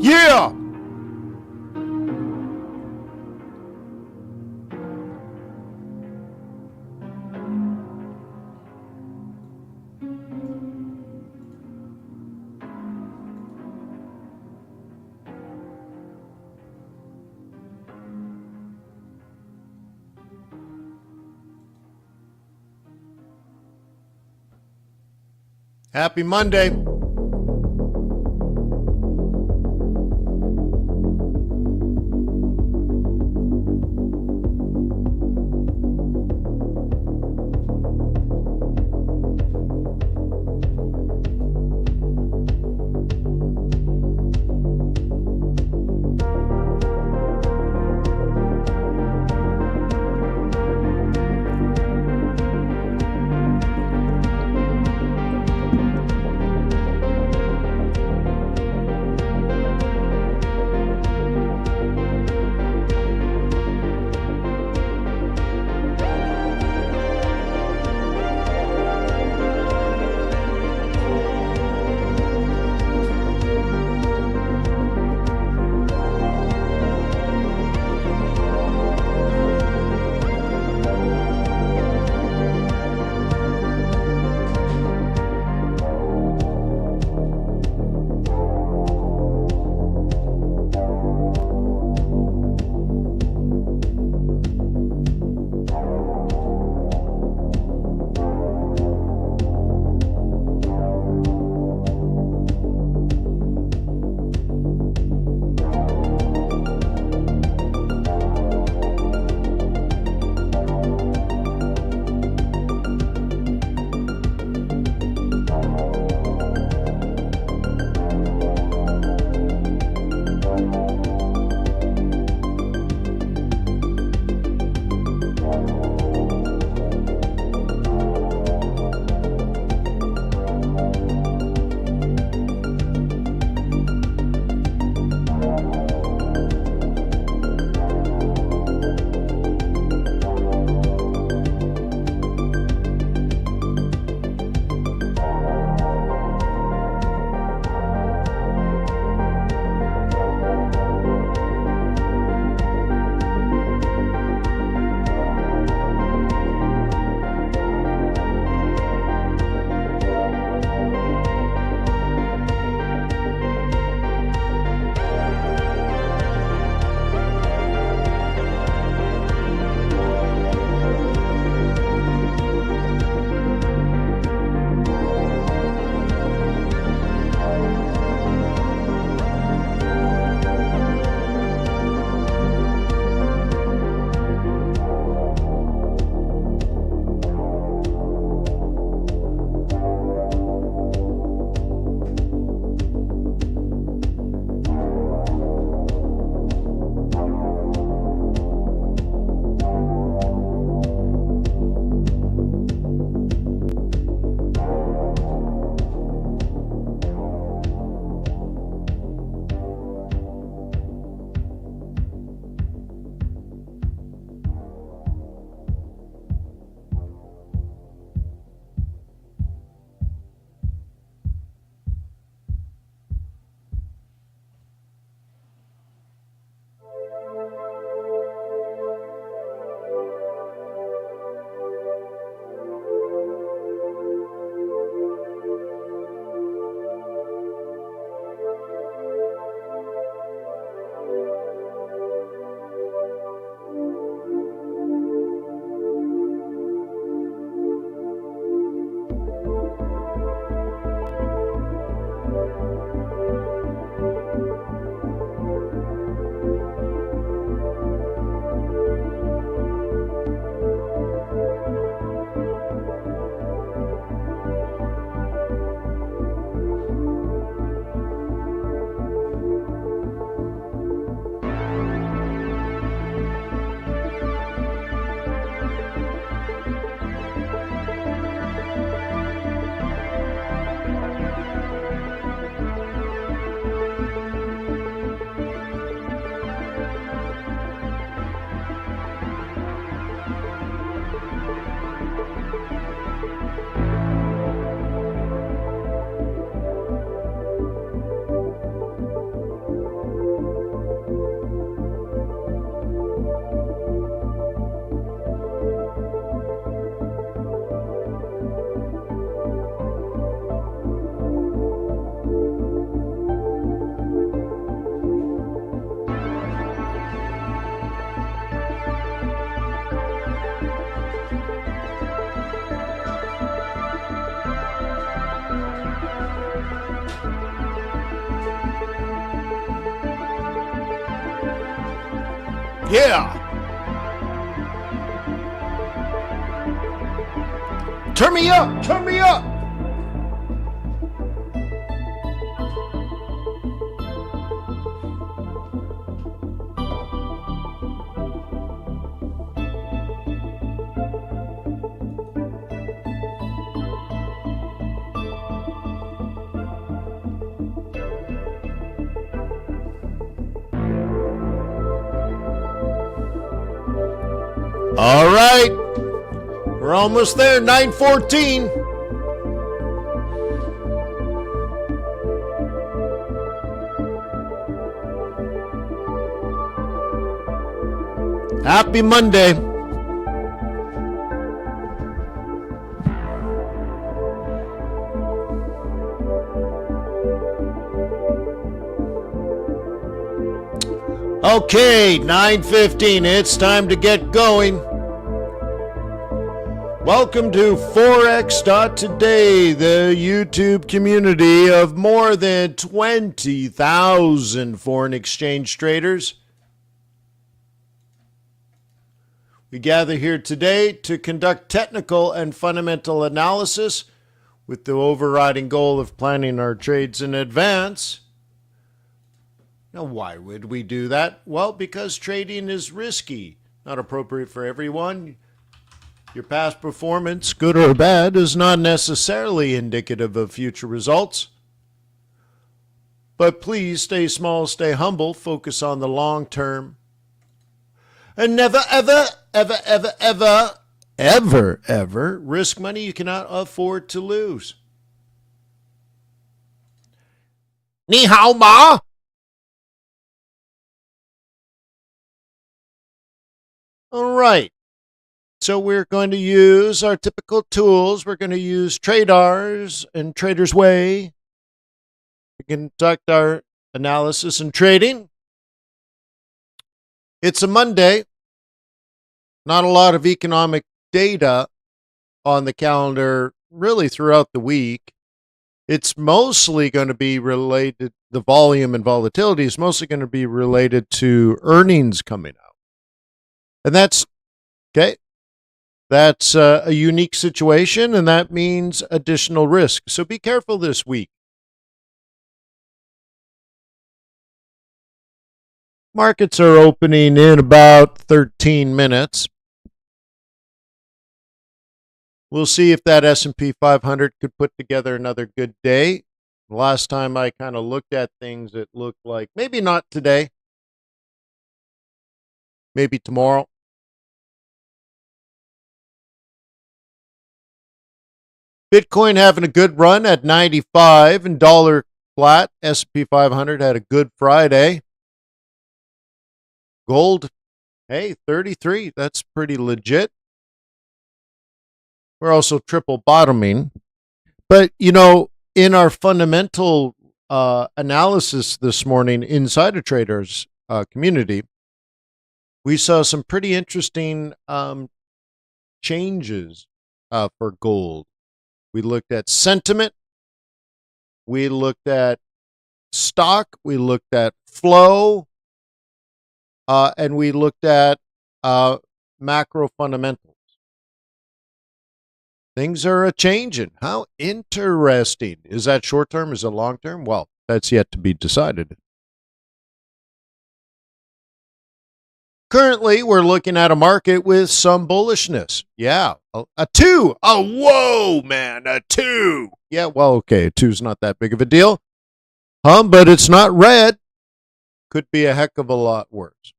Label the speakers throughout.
Speaker 1: Yeah! Happy Monday. Yeah. Turn me up. Turn me up. All right. We're almost there. 9:14. Happy Monday. Okay, 9:15. It's time to get going. Welcome to Forex.Today, the YouTube community of more than 20,000 foreign exchange traders. We gather here today to conduct technical and fundamental analysis with the overriding goal of planning our trades in advance. Now, why would we do that? Well, because trading is risky, not appropriate for everyone. Your past performance, good or bad, is not necessarily indicative of future results. But please stay small, stay humble, focus on the long term. And never, ever risk money you cannot afford to lose. Ni hao ma. All right. So we're going to use our typical tools. We're going to use TRADARS and Trader's Way to conduct our analysis and trading. It's a Monday. Not a lot of economic data on the calendar really throughout the week. It's mostly going to be related, the volume and volatility is mostly going to be related to earnings coming out. And that's, okay, that's a unique situation, and that means additional risk. So be careful this week. Markets are opening in about 13 minutes. We'll see if that S&P 500 could put together another good day. Last time I kind of looked at things, it looked like maybe not today, maybe tomorrow. Bitcoin having a good run at 95 and dollar flat. S&P 500 had a good Friday. Gold, hey, 33. That's pretty legit. We're also triple bottoming. But, you know, in our fundamental analysis this morning inside of Traders community, we saw some pretty interesting changes for gold. We looked at sentiment. We looked at stock. We looked at flow. And we looked at macro fundamentals. Things are a-changing. How interesting. Is that short term? Is it long term? Well, that's yet to be decided. Currently, we're looking at a market with some bullishness. Yeah, a 2. Oh, whoa, man, a 2. Yeah, well, okay, a 2's not that big of a deal. But it's not red. Could be a heck of a lot worse.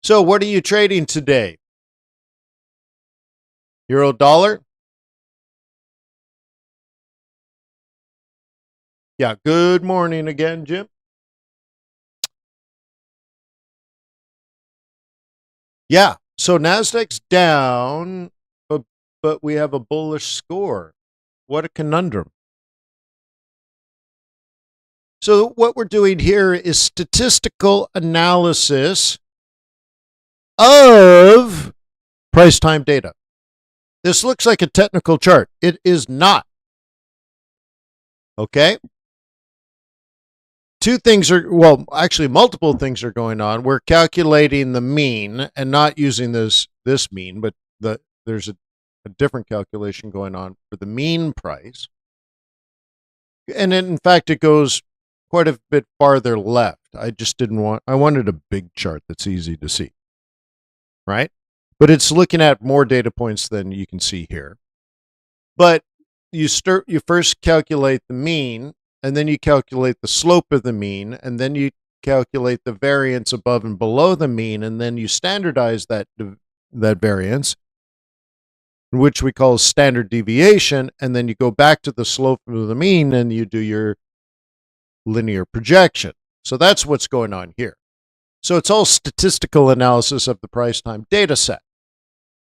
Speaker 1: So what are you trading today? Euro dollar? Yeah, good morning again, Jim. Yeah, so Nasdaq's down, but we have a bullish score. What a conundrum. So what we're doing here is statistical analysis of price time data. This looks like a technical chart. It is not. Okay? two things are, well, actually multiple things are going on. We're calculating the mean and not using this mean, but there's a different calculation going on for the mean price. And in fact, it goes quite a bit farther left. I wanted a big chart that's easy to see, right? But it's looking at more data points than you can see here. But you first calculate the mean, and then you calculate the slope of the mean, and then you calculate the variance above and below the mean, and then you standardize that variance, which we call standard deviation, and then you go back to the slope of the mean and you do your linear projection. So that's what's going on here. So it's all statistical analysis of the price time data set,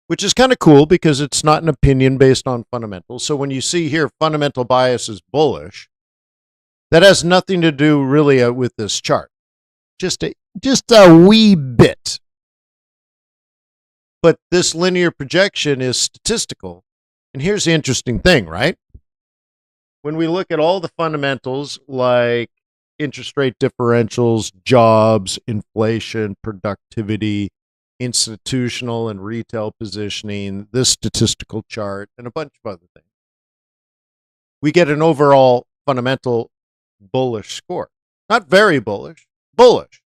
Speaker 1: which is kind of cool because it's not an opinion based on fundamentals. So when you see here fundamental bias is bullish, that has nothing to do really with this chart. Just a wee bit. But this linear projection is statistical. And here's the interesting thing, right? When we look at all the fundamentals like interest rate differentials, jobs, inflation, productivity, institutional and retail positioning, this statistical chart, and a bunch of other things, we get an overall fundamental bullish score. Not very bullish, bullish.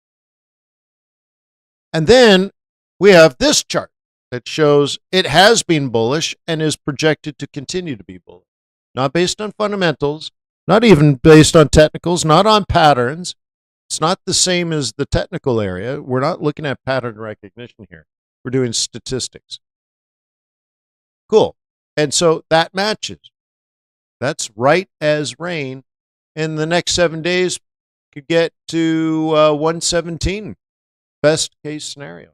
Speaker 1: And then we have this chart that shows it has been bullish and is projected to continue to be bullish. Not based on fundamentals, not even based on technicals, not on patterns. It's not the same as the technical area. We're not looking at pattern recognition here. We're doing statistics. Cool. And so that matches. That's right as rain. And the next 7 days could get to 117. Best case scenario.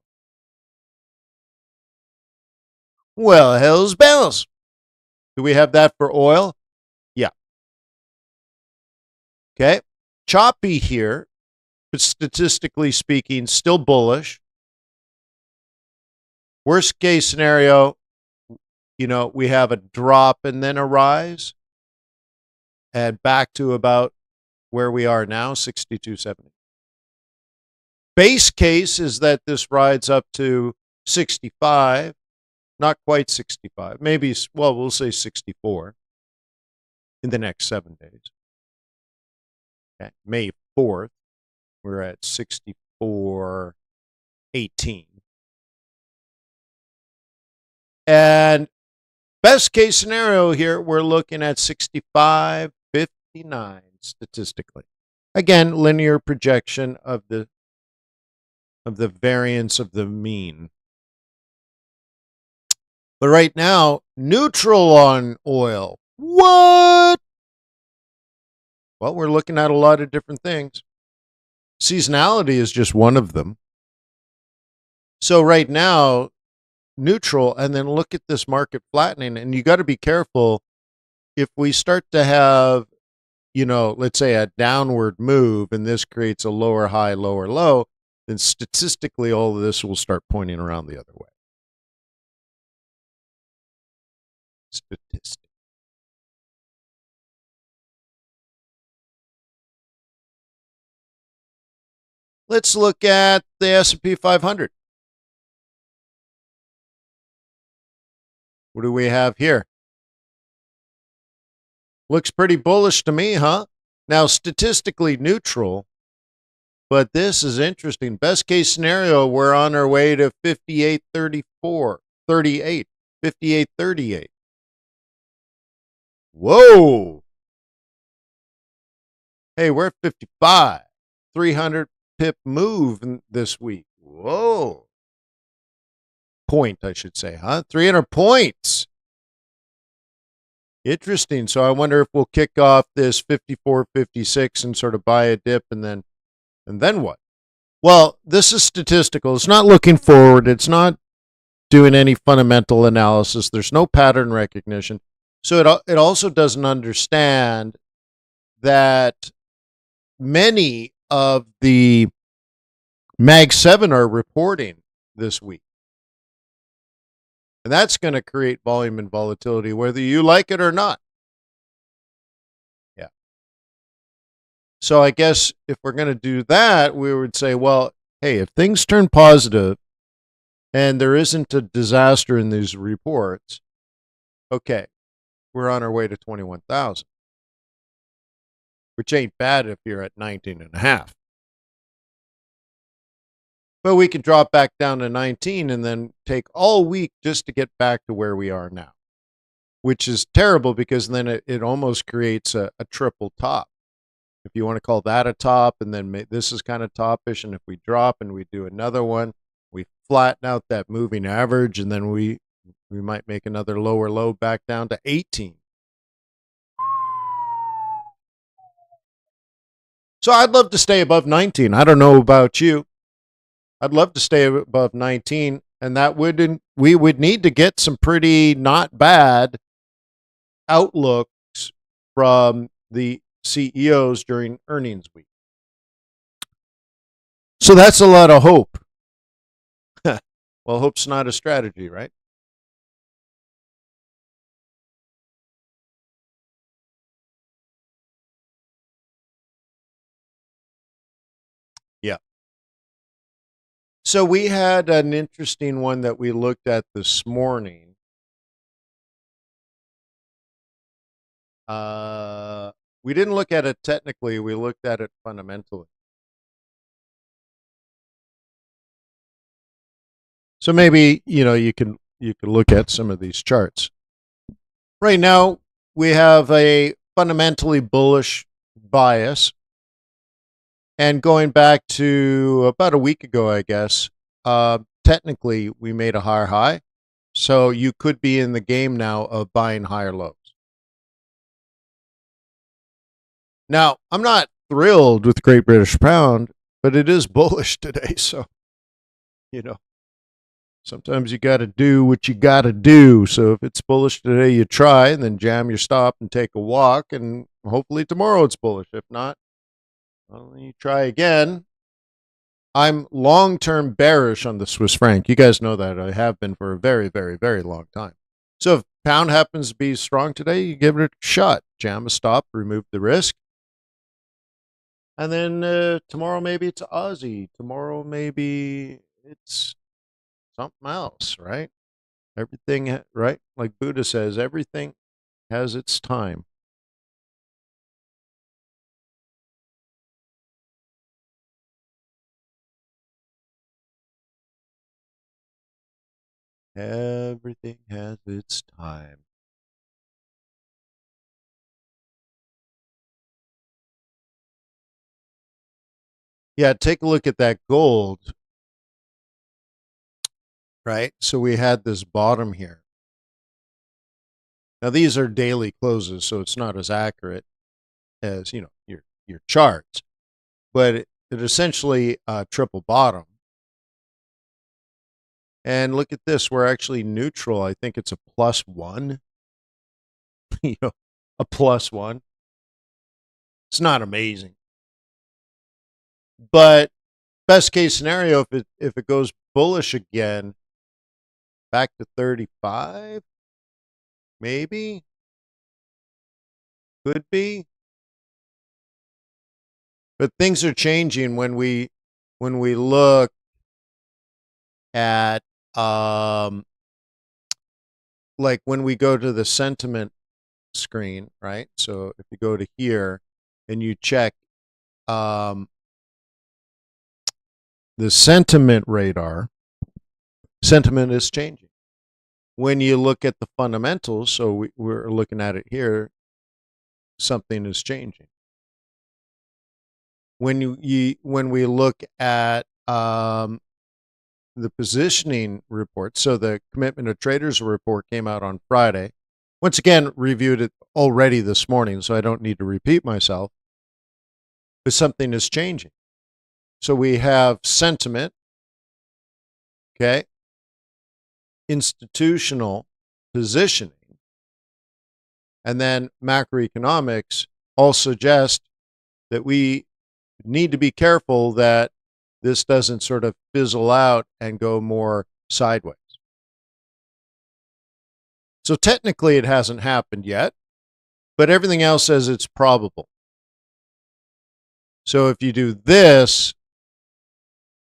Speaker 1: Well, hell's bells. Do we have that for oil? Yeah. Okay. Choppy here, but statistically speaking, still bullish. Worst case scenario, we have a drop and then a rise, and back to about where we are now, 62.70. Base case is that this rides up to 65. Not quite 65, maybe, well, we'll say 64 in the next 7 days. Okay. May 4th, we're at 64.18. And best case scenario here, we're looking at 65.59 statistically. Again, linear projection of the variance of the mean. But right now, neutral on oil. What? Well, we're looking at a lot of different things. Seasonality is just one of them. So right now, neutral, and then look at this market flattening. And you got to be careful if we start to have, let's say a downward move, and this creates a lower high, lower low, then statistically all of this will start pointing around the other way. Statistic. Let's look at the S&P 500. What do we have here? Looks pretty bullish to me, huh? Now, statistically neutral, but this is interesting. Best case scenario, we're on our way to 58.38. 58.38. Whoa. Hey, we're at 55. 300 pip move this week. Whoa. Point, I should say, huh? 300 points. Interesting. So I wonder if we'll kick off this 54.56 and sort of buy a dip and then what? Well, this is statistical. It's not looking forward. It's not doing any fundamental analysis. There's no pattern recognition. So it also doesn't understand that many of the Mag 7 are reporting this week. And that's going to create volume and volatility, whether you like it or not. Yeah. So I guess if we're going to do that, we would say, well, hey, if things turn positive and there isn't a disaster in these reports, okay, we're on our way to 21,000, which ain't bad if you're at 19 and a half. But we can drop back down to 19 and then take all week just to get back to where we are now, which is terrible because then it almost creates a triple top. If you want to call that a top, and then this is kind of topish, and if we drop and we do another one, we flatten out that moving average, and then we might make another lower low back down to 18. So I'd love to stay above 19. I don't know about you. I'd love to stay above 19, and that would we would need to get some pretty not bad outlooks from the CEOs during earnings week. So that's a lot of hope. Well, hope's not a strategy, right? Yeah. So we had an interesting one that we looked at this morning. We didn't look at it technically, we looked at it fundamentally. So maybe, you can look at some of these charts. Right now, we have a fundamentally bullish bias. And going back to about a week ago, I guess, technically we made a higher high. So you could be in the game now of buying higher lows. Now, I'm not thrilled with the Great British Pound, but it is bullish today. So, you know, sometimes you got to do what you got to do. So if it's bullish today, you try and then jam your stop and take a walk. And hopefully tomorrow it's bullish. If not, well, you try again. I'm long-term bearish on the Swiss franc. You guys know that. I have been for a very, very, very long time. So if pound happens to be strong today, you give it a shot. Jam a stop, remove the risk. And then tomorrow maybe it's Aussie. Tomorrow maybe it's something else, right? Everything, right? Like Buddha says, everything has its time. Everything has its time. Yeah, take a look at that gold, right? So we had this bottom here. Now these are daily closes, so it's not as accurate as your charts, but it essentially triple bottom. And look at this, we're actually neutral. I think it's a +1. A +1. It's not amazing, but best case scenario, if it goes bullish again, back to 35, maybe, could be. But things are changing when we look at like when we go to the sentiment screen, right? So if you go to here and you check the sentiment radar, sentiment is changing. When you look at the fundamentals, so we're looking at it here, something is changing. When we look at the positioning report, so the commitment of traders report came out on Friday. Once again, reviewed it already this morning, so I don't need to repeat myself. But something is changing. So we have sentiment, okay, institutional positioning, and then macroeconomics all suggest that we need to be careful that this doesn't sort of fizzle out and go more sideways. So technically it hasn't happened yet, but everything else says it's probable. So if you do this,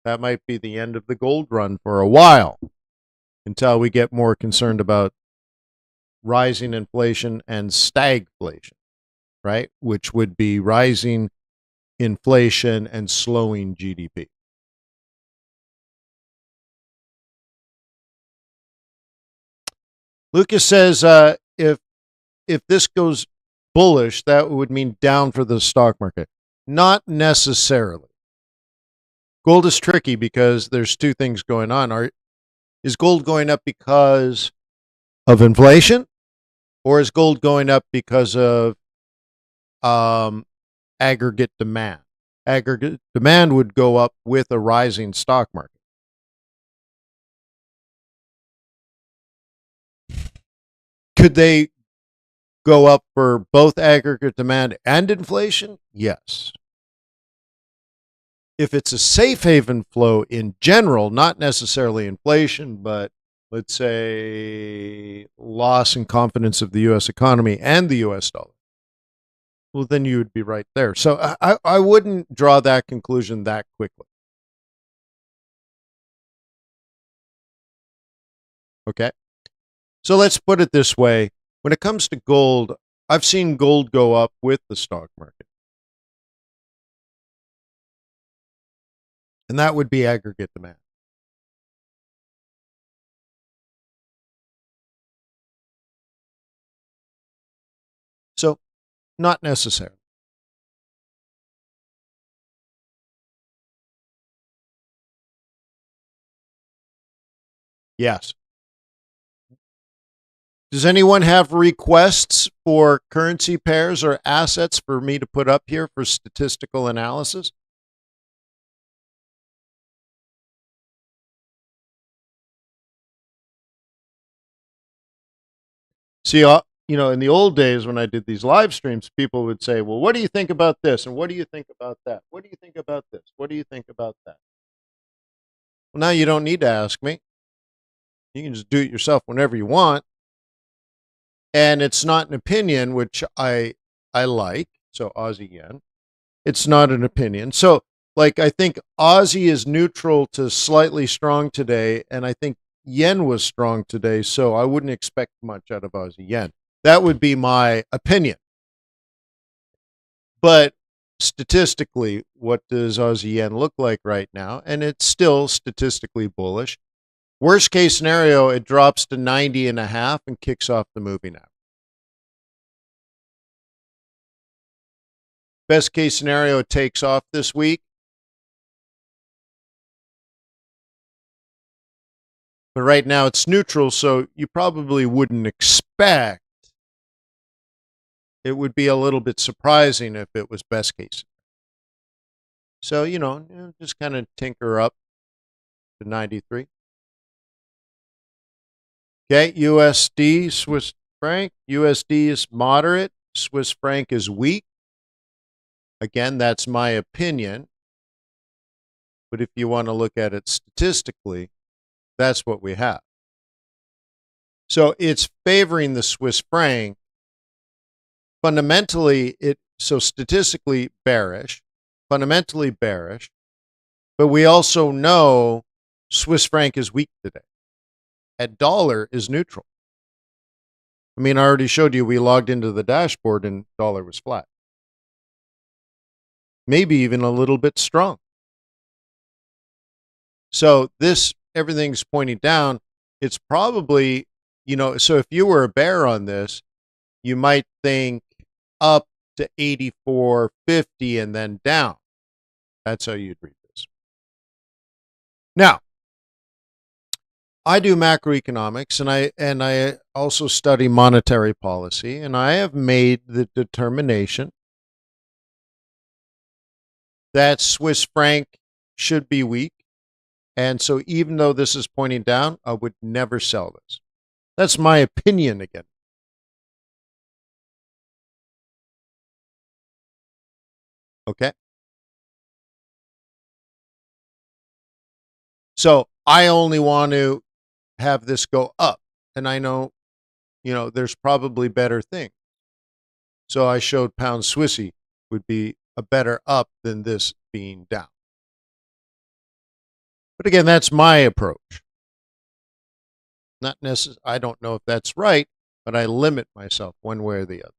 Speaker 1: that might be the end of the gold run for a while until we get more concerned about rising inflation and stagflation, right? Which would be rising inflation and slowing GDP. Lucas says if this goes bullish, that would mean down for the stock market. Not necessarily. Gold is tricky because there's two things going on. Is gold going up because of inflation, or is gold going up because of aggregate demand? Aggregate demand would go up with a rising stock market. Could they go up for both aggregate demand and inflation? Yes. If it's a safe haven flow in general, not necessarily inflation, but let's say loss in confidence of the U.S. economy and the U.S. dollar, well, then you would be right there. So I wouldn't draw that conclusion that quickly. Okay. So let's put it this way. When it comes to gold, I've seen gold go up with the stock market. And that would be aggregate demand. So, not necessary. Yes. Does anyone have requests for currency pairs or assets for me to put up here for statistical analysis? See, in the old days when I did these live streams, people would say, well, what do you think about this? And what do you think about that? What do you think about this? What do you think about that? Well, now you don't need to ask me. You can just do it yourself whenever you want. And it's not an opinion, which I like. So Aussie yen. It's not an opinion. So like I think Aussie is neutral to slightly strong today, and I think yen was strong today, so I wouldn't expect much out of Aussie yen. That would be my opinion. But statistically, what does Aussie yen look like right now? And it's still statistically bullish. Worst case scenario, it drops to 90.5 and kicks off the moving average. Best case scenario, it takes off this week. But right now it's neutral, so you probably wouldn't expect. It would be a little bit surprising if it was best case. So, just kind of tinker up to 93. Okay, USD, Swiss franc. USD is moderate. Swiss franc is weak. Again, that's my opinion. But if you want to look at it statistically, that's what we have. So it's favoring the Swiss franc. Fundamentally, so statistically bearish, fundamentally bearish, but we also know Swiss franc is weak today. And dollar is neutral. I mean, I already showed you we logged into the dashboard and dollar was flat. Maybe even a little bit strong. So everything's pointing down. It's probably, so if you were a bear on this, you might think up to 84.50 and then down. That's how you'd read this. Now, I do macroeconomics and I also study monetary policy, and I have made the determination that Swiss franc should be weak. And so even though this is pointing down, I would never sell this. That's my opinion again. Okay. So I only want to have this go up. And I know, there's probably better things. So I showed pound Swissy would be a better up than this being down. But again, that's my approach. Not necessarily, I don't know if that's right, but I limit myself one way or the other.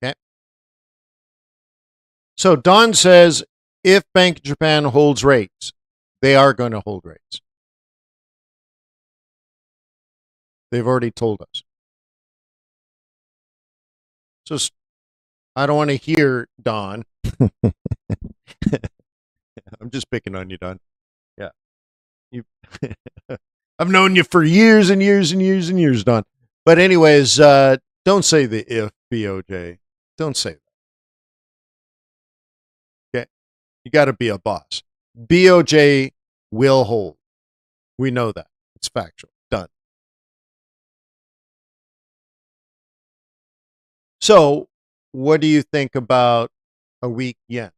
Speaker 1: Okay. So Don says if Bank of Japan holds rates, they are going to hold rates. They've already told us. So I don't want to hear Don. I'm just picking on you, Don. Yeah. You I've known you for years and years and years and years, Don. But anyways, don't say the if, BOJ. Don't say that. Okay. You got to be a boss. BOJ will hold. We know that. It's factual. Done. So, what do you think about a weak yen?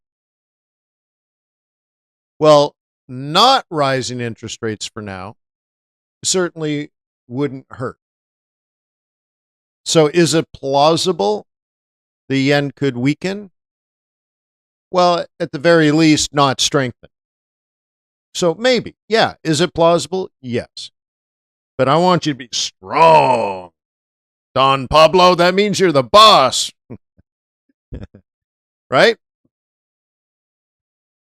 Speaker 1: Well, not rising interest rates for now certainly wouldn't hurt. So, is it plausible the yen could weaken? Well, at the very least, not strengthen. So, maybe. Yeah. Is it plausible? Yes. But I want you to be strong. Don Pablo, that means you're the boss. Right?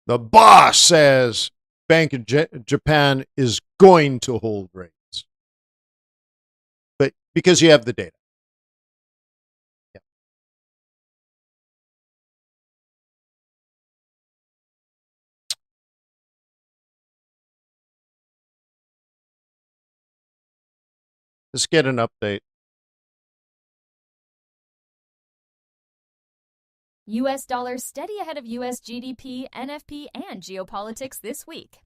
Speaker 1: The boss says Bank of Japan is going to hold rates. But because you have the data. Yeah. Let's get an update.
Speaker 2: U.S. dollar steady ahead of U.S. GDP, NFP, and geopolitics this week.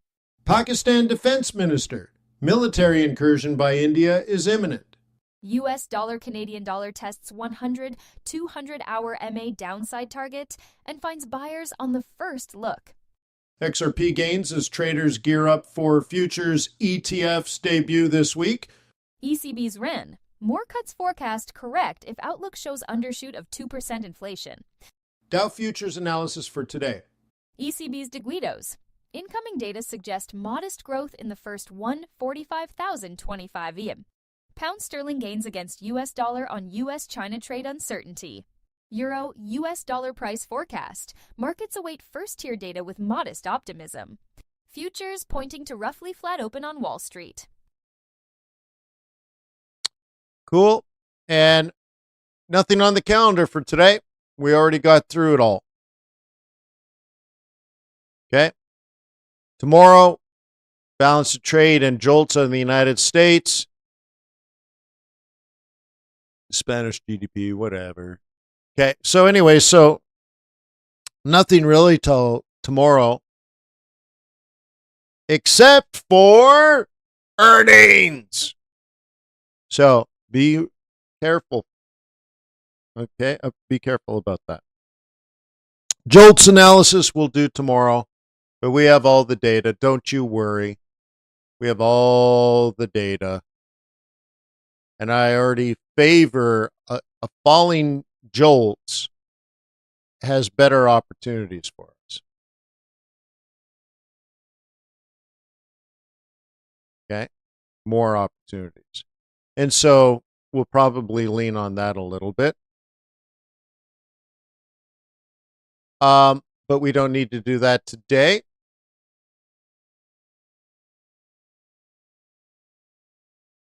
Speaker 1: Pakistan Defense Minister. Military incursion by India is imminent.
Speaker 2: U.S. dollar Canadian dollar tests 100, 200-hour MA downside target and finds buyers on the first look.
Speaker 1: XRP gains as traders gear up for futures ETF's debut this week.
Speaker 2: ECB's REN. More cuts forecast correct if outlook shows undershoot of 2% inflation.
Speaker 1: Dow futures analysis for today.
Speaker 2: ECB's de Guidos. Incoming data suggest modest growth in the first 145,025 EM. Pound sterling gains against U.S. dollar on U.S.-China trade uncertainty. Euro U.S. dollar price forecast. Markets await first-tier data with modest optimism. Futures pointing to roughly flat open on Wall Street.
Speaker 1: Cool. And nothing on the calendar for today. We already got through it all. Okay. Tomorrow, balance of trade and jolts in the United States. Spanish GDP, whatever. Okay. So anyway, nothing really till tomorrow except for earnings. So be careful. Okay. Be careful about that. Jolts analysis we'll do tomorrow, but we have all the data. Don't you worry. We have all the data. And I already favor a falling jolts has better opportunities for us. Okay? More opportunities. And so we'll probably lean on that a little bit. But we don't need to do that today.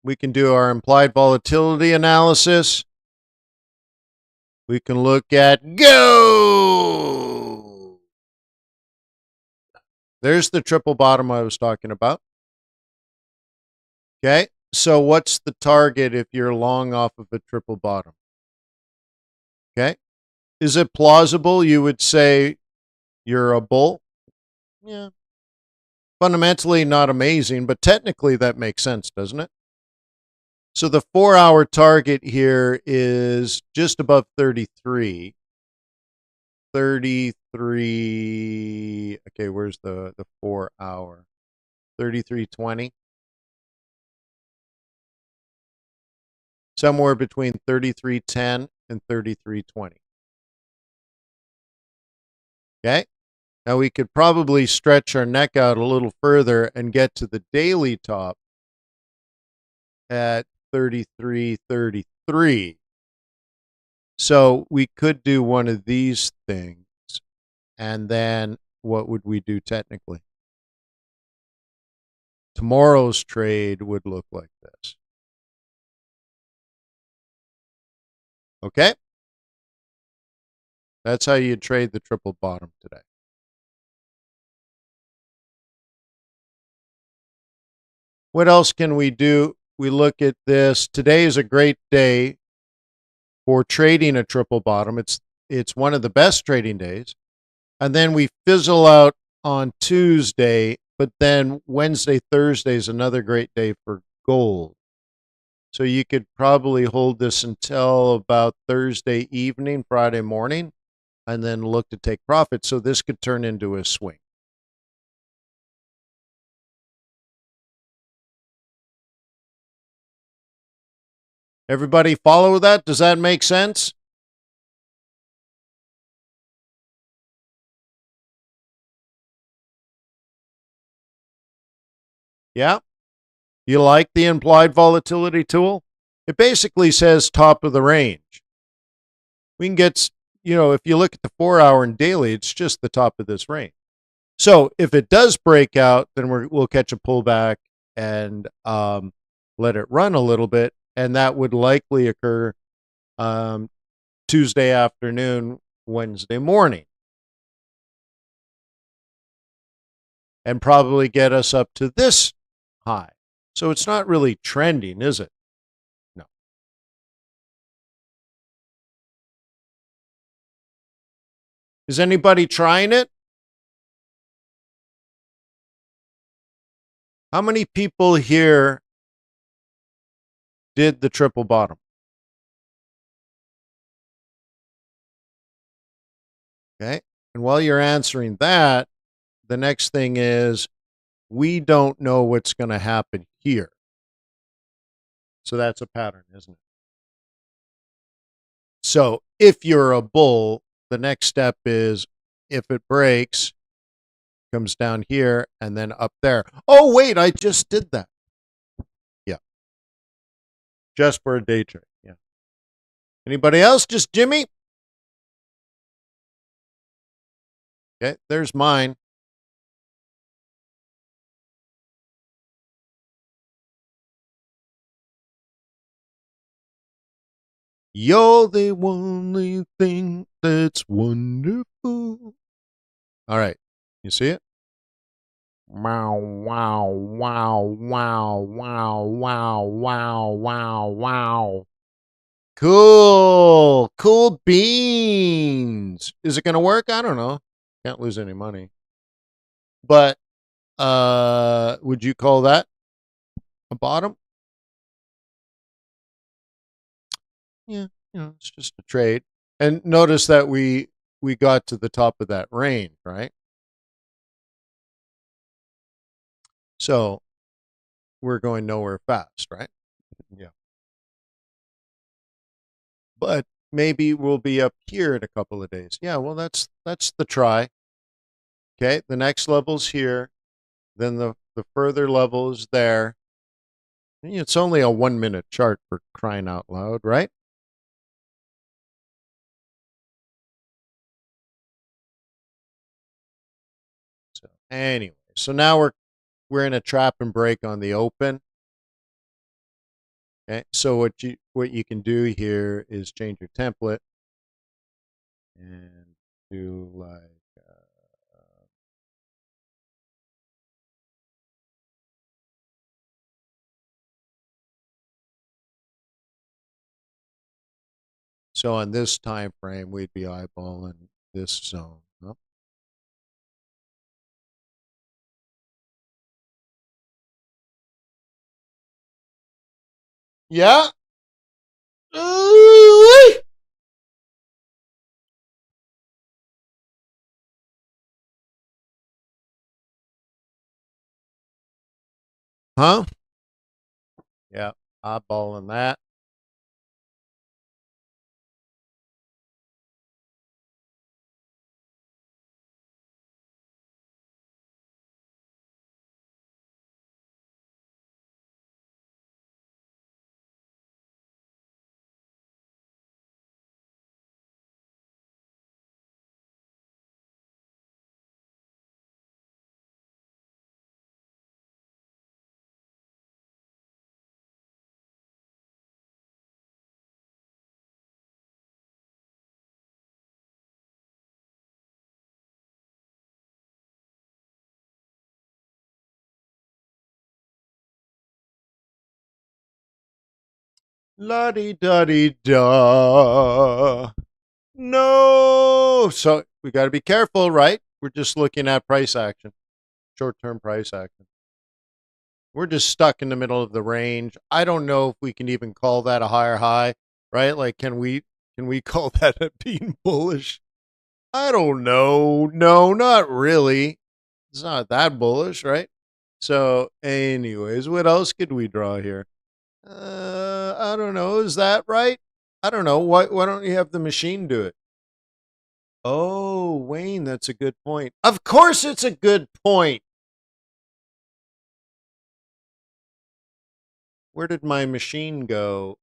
Speaker 1: We can do our implied volatility analysis. We can look at go. There's the triple bottom I was talking about. Okay, so what's the target if you're long off of a triple bottom? Okay, is it plausible you would say you're a bull? Yeah. Fundamentally not amazing, but technically that makes sense, doesn't it? So the 4-hour target here is just above 33. 33. Okay, where's the 4-hour? 33.20. Somewhere between 33.10 and 33.20. Okay? Now we could probably stretch our neck out a little further and get to the daily top at 33.33. So we could do one of these things. And then what would we do technically? Tomorrow's trade would look like this. Okay? That's how you trade the triple bottom today. What else can we do? We look at this. Today is a great day for trading a triple bottom. It's one of the best trading days. And then we fizzle out on Tuesday, but then Wednesday, Thursday is another great day for gold. So you could probably hold this until about Thursday evening, Friday morning, and then look to take profit. So this could turn into a swing. Everybody follow that? Does that make sense? Yeah? You like the implied volatility tool? It basically says top of the range. We can get, if you look at the 4-hour and daily, it's just the top of this range. So if it does break out, then we'll catch a pullback and let it run a little bit. And that would likely occur Tuesday afternoon, Wednesday morning. And probably get us up to this high. So it's not really trending, is it? No. Is anybody trying it? How many people here did the triple bottom? Okay. And while you're answering that, the next thing is we don't know what's going to happen here. So that's a pattern, isn't it? So if you're a bull, the next step is if it breaks, comes down here and then up there. Oh, wait, I just did that. Yeah. Just for a day trade. Yeah. Anybody else? Just Jimmy? Okay, there's mine. You're the only thing that's wonderful. All right. You see it? Wow, wow, wow, wow, wow, wow, wow, wow, wow. Cool. Cool beans. Is it going to work? I don't know. Can't lose any money. But would you call that a bottom? Yeah, it's just a trade. And notice that we got to the top of that range, right? So we're going nowhere fast, right? Yeah. But maybe we'll be up here in a couple of days. Yeah, well that's the try. Okay, the next level's here, then the further level is there. It's only a 1-minute chart for crying out loud, right? So anyway, so now we're in a trap and break on the open. Okay, so what you can do here is change your template and do like so on this time frame we'd be eyeballing this zone. Oh, Yeah. Ooh-wee. Huh? Yeah. Eyeballing that. La-di-da-di-da. No. So we got to be careful, right? We're just looking at price action, short term price action. We're just stuck in the middle of the range. I don't know if we can even call that a higher high, right? Like, can we call that a being bullish? I don't know. No, not really. It's not that bullish, right? So, anyways, what else could we draw here? I don't know. Is that right? I don't know. Why don't you have the machine do it? Oh, Wayne, that's a good point. Of course, it's a good point. Where did my machine go?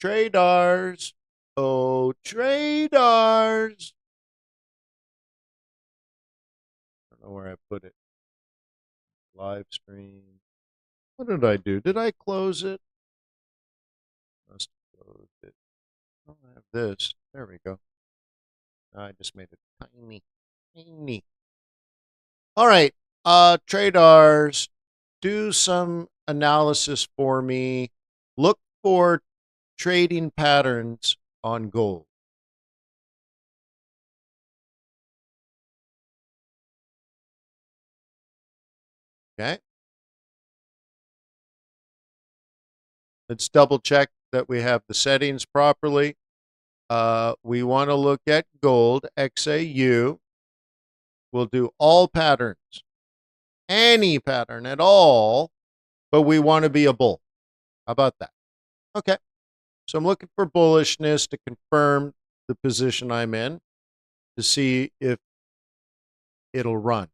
Speaker 1: TRADARS. Oh, TRADARS. I don't know where I put it. Live stream. What did I do? Did I close it? Must have closed it. Oh, I have this. There we go. I just made it tiny. Tiny. All right. TRADARS, do some analysis for me. Look for trading patterns on gold. Okay. Let's double check that we have the settings properly. We want to look at gold, XAU. We'll do all patterns, any pattern at all, but we want to be a bull. How about that? Okay. So I'm looking for bullishness to confirm the position I'm in to see if it'll run.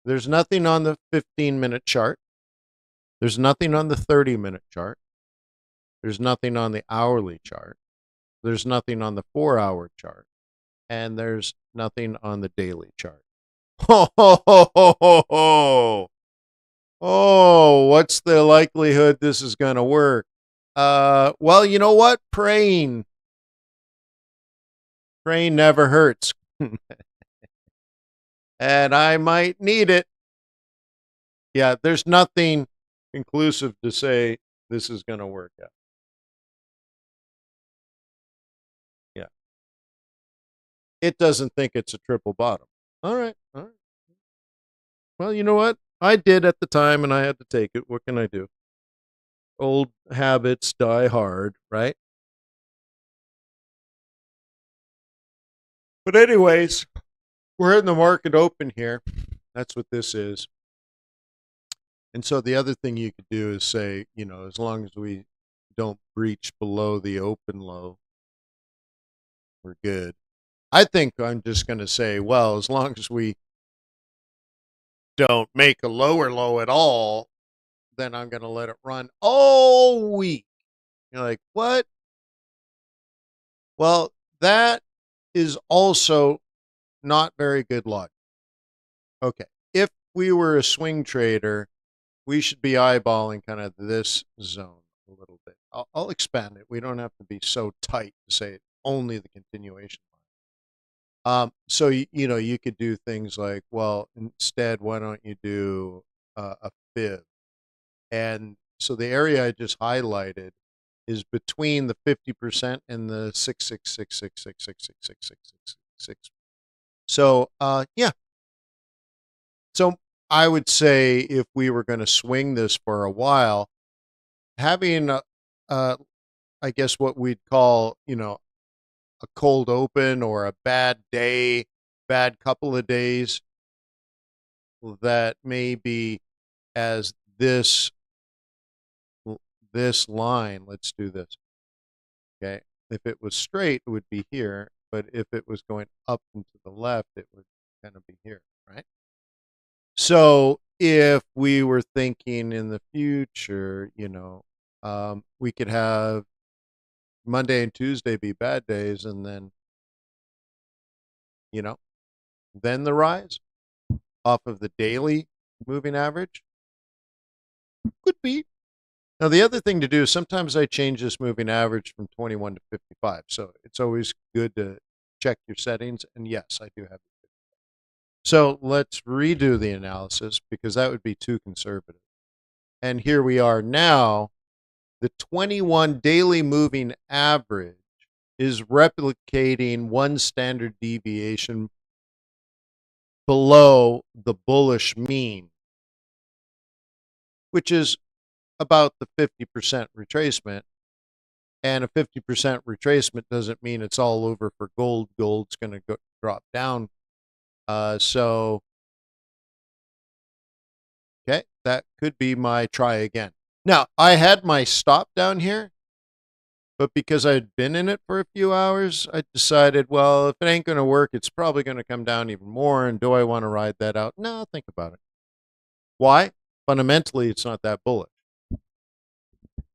Speaker 1: There's nothing on the 15-minute chart. There's nothing on the 30-minute chart. There's nothing on the hourly chart. There's nothing on the 4-hour chart. And there's nothing on the daily chart. Ho, ho, ho, ho, ho, ho. Oh, what's the likelihood this is going to work? Well, you know what? Praying. Praying never hurts. And I might need it. Yeah, there's nothing conclusive to say this is going to work out. Yeah. It doesn't think it's a triple bottom. All right. All right. Well, you know what? I did at the time and I had to take it. What can I do? Old habits die hard, right? But, anyways, we're in the market open here. That's what this is. And so the other thing you could do is say, as long as we don't breach below the open low, we're good. I think I'm just going to say, well, as long as we don't make a lower low at all, then I'm going to let it run all week. You're like, what? Well, that is also not very good logic. Okay. If we were a swing trader, we should be eyeballing kind of this zone a little bit. I'll expand it. We don't have to be so tight to say only the continuation line. So you could do things like, well, instead, why don't you do a fib? And so the area I just highlighted is between the 50% and the 66666666666. So yeah. So I would say if we were going to swing this for a while, having I guess what we'd call, a cold open or a bad day, bad couple of days that may be as this line. Let's do this. Okay. If it was straight, it would be here. But if it was going up and to the left, it would kind of be here, right? So if we were thinking in the future, we could have Monday and Tuesday be bad days, and then, you know, then the rise off of the daily moving average could be. Now, the other thing to do is sometimes I change this moving average from 21 to 55. So it's always good to check your settings. And yes, I do have it. So let's redo the analysis because that would be too conservative. And here we are now. The 21 daily moving average is replicating one standard deviation below the bullish mean, which is about the 50% retracement. And a 50% retracement doesn't mean it's all over for gold. Gold's going to drop down. So, okay, that could be my try again. Now, I had my stop down here, but because I'd been in it for a few hours, I decided, well, if it ain't going to work, it's probably going to come down even more. And do I want to ride that out? No, think about it. Why? Fundamentally, it's not that bullish.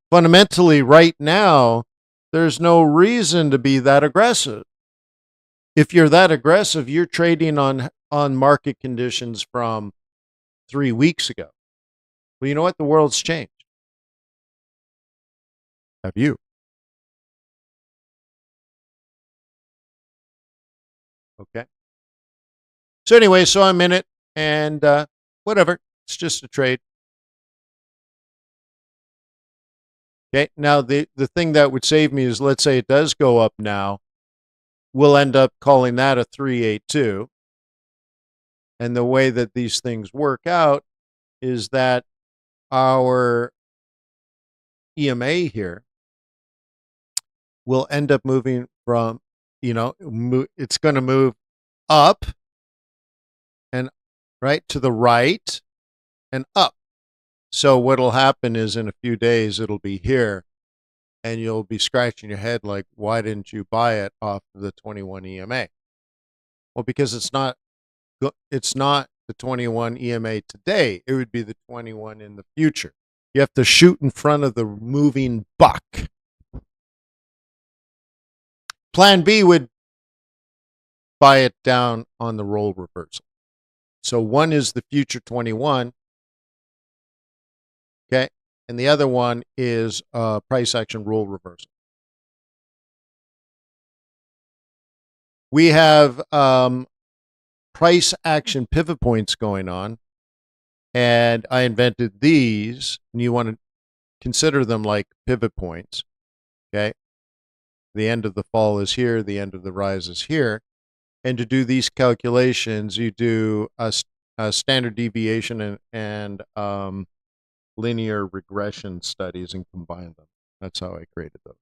Speaker 1: Fundamentally, right now, there's no reason to be that aggressive. If you're that aggressive, you're trading on market conditions from 3 weeks ago. Well, you know what? The world's changed. Have you? Okay. So anyway, so I'm in it, and whatever. It's just a trade. Okay. Now the thing that would save me is, let's say it does go up now. We'll end up calling that a 382. And the way that these things work out is that our EMA here will end up moving from, it's going to move up and right to the right and up. So what'll happen is in a few days it'll be here, and you'll be scratching your head like, why didn't you buy it off of the 21 EMA? Well, because it's not the 21 EMA today. It would be the 21 in the future. You have to shoot in front of the moving buck. Plan B would buy it down on the roll reversal. So one is the future 21, okay, and the other one is price action roll reversal. We have price action pivot points going on, and I invented these, and you want to consider them like pivot points, okay? The end of the fall is here, the end of the rise is here. And to do these calculations, you do a standard deviation and linear regression studies and combine them. That's how I created those.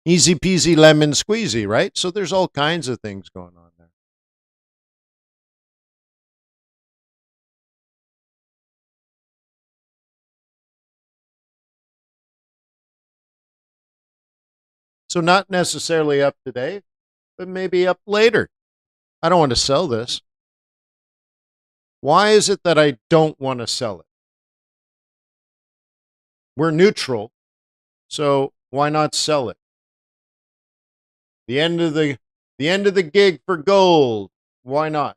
Speaker 1: Easy peasy lemon squeezy, right? So there's all kinds of things going on there. So not necessarily up today, but maybe up later. I don't want to sell this. Why is it that I don't want to sell it? We're neutral, so why not sell it? The end of the gig for gold. Why not?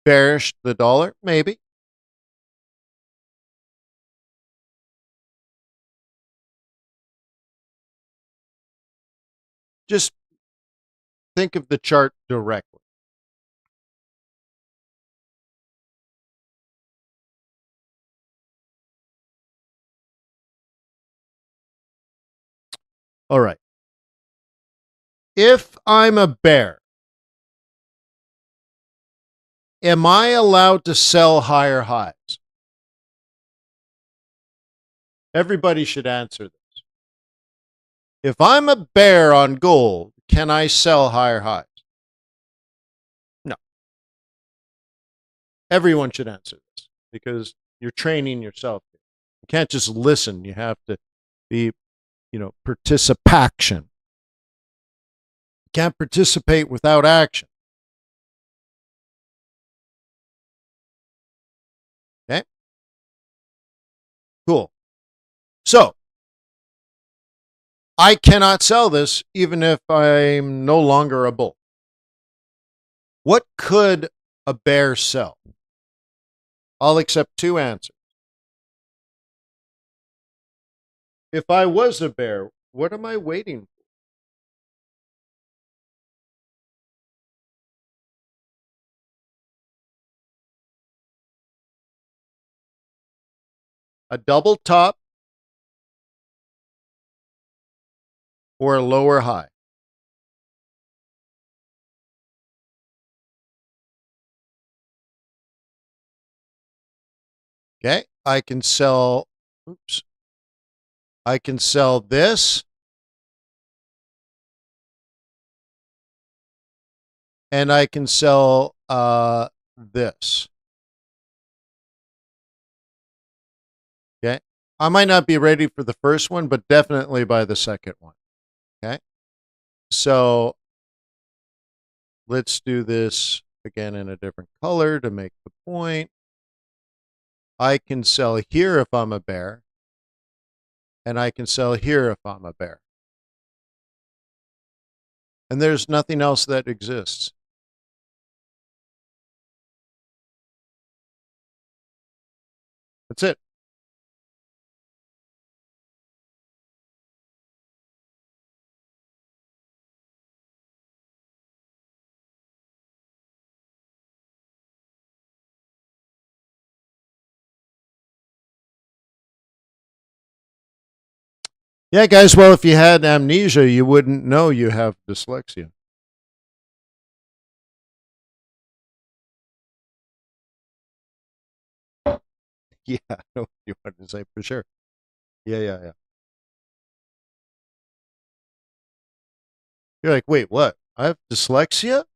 Speaker 1: Bearish the dollar? Maybe. Just think of the chart directly. All right. If I'm a bear, am I allowed to sell higher highs? Everybody should answer this. If I'm a bear on gold, can I sell higher highs? No. Everyone should answer this because you're training yourself. You can't just listen. You have to be, participation. You can't participate without action. Okay? Cool. So, I cannot sell this even if I'm no longer a bull. What could a bear sell? I'll accept two answers. If I was a bear, what am I waiting for? A double top or a lower high? Okay, I can sell this and I can sell this. Okay. I might not be ready for the first one, but definitely by the second one. Okay. So let's do this again in a different color to make the point. I can sell here if I'm a bear, and I can sell here if I'm a bear. And there's nothing else that exists. That's it. Yeah, guys, well, if you had amnesia, you wouldn't know you have dyslexia. Yeah, I know what you want to say for sure. Yeah. You're like, wait, what? I have dyslexia?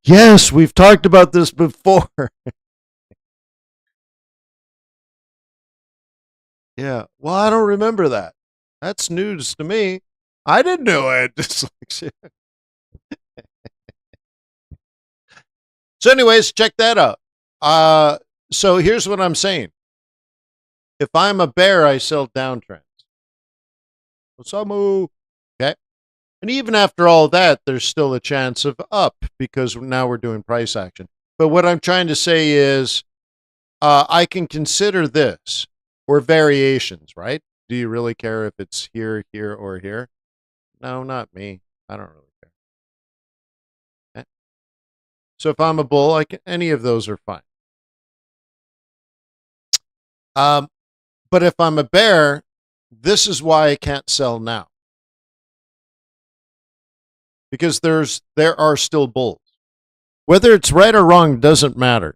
Speaker 1: Yes, we've talked about this before. Yeah. Well, I don't remember that. That's news to me. I didn't know I had dyslexia. So, anyways, check that out. So here's what I'm saying. If I'm a bear, I sell downtrends. Osamu. Okay. And even after all that, there's still a chance of up because now we're doing price action. But what I'm trying to say is I can consider this or variations, right? Do you really care if it's here, here, or here? No, not me. I don't really care. Okay. So if I'm a bull, any of those are fine. Um, but if I'm a bear, this is why I can't sell now. Because there are still bulls. Whether it's right or wrong doesn't matter.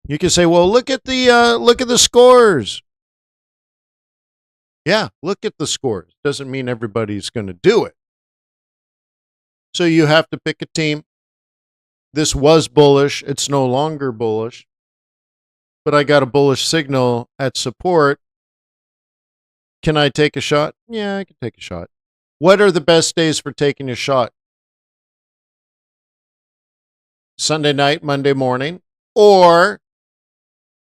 Speaker 1: You can say, "Well, look at the scores." Yeah, look at the scores. Doesn't mean everybody's going to do it. So you have to pick a team. This was bullish. It's no longer bullish. But I got a bullish signal at support. Can I take a shot? Yeah, I can take a shot. What are the best days for taking a shot? Sunday night, Monday morning, or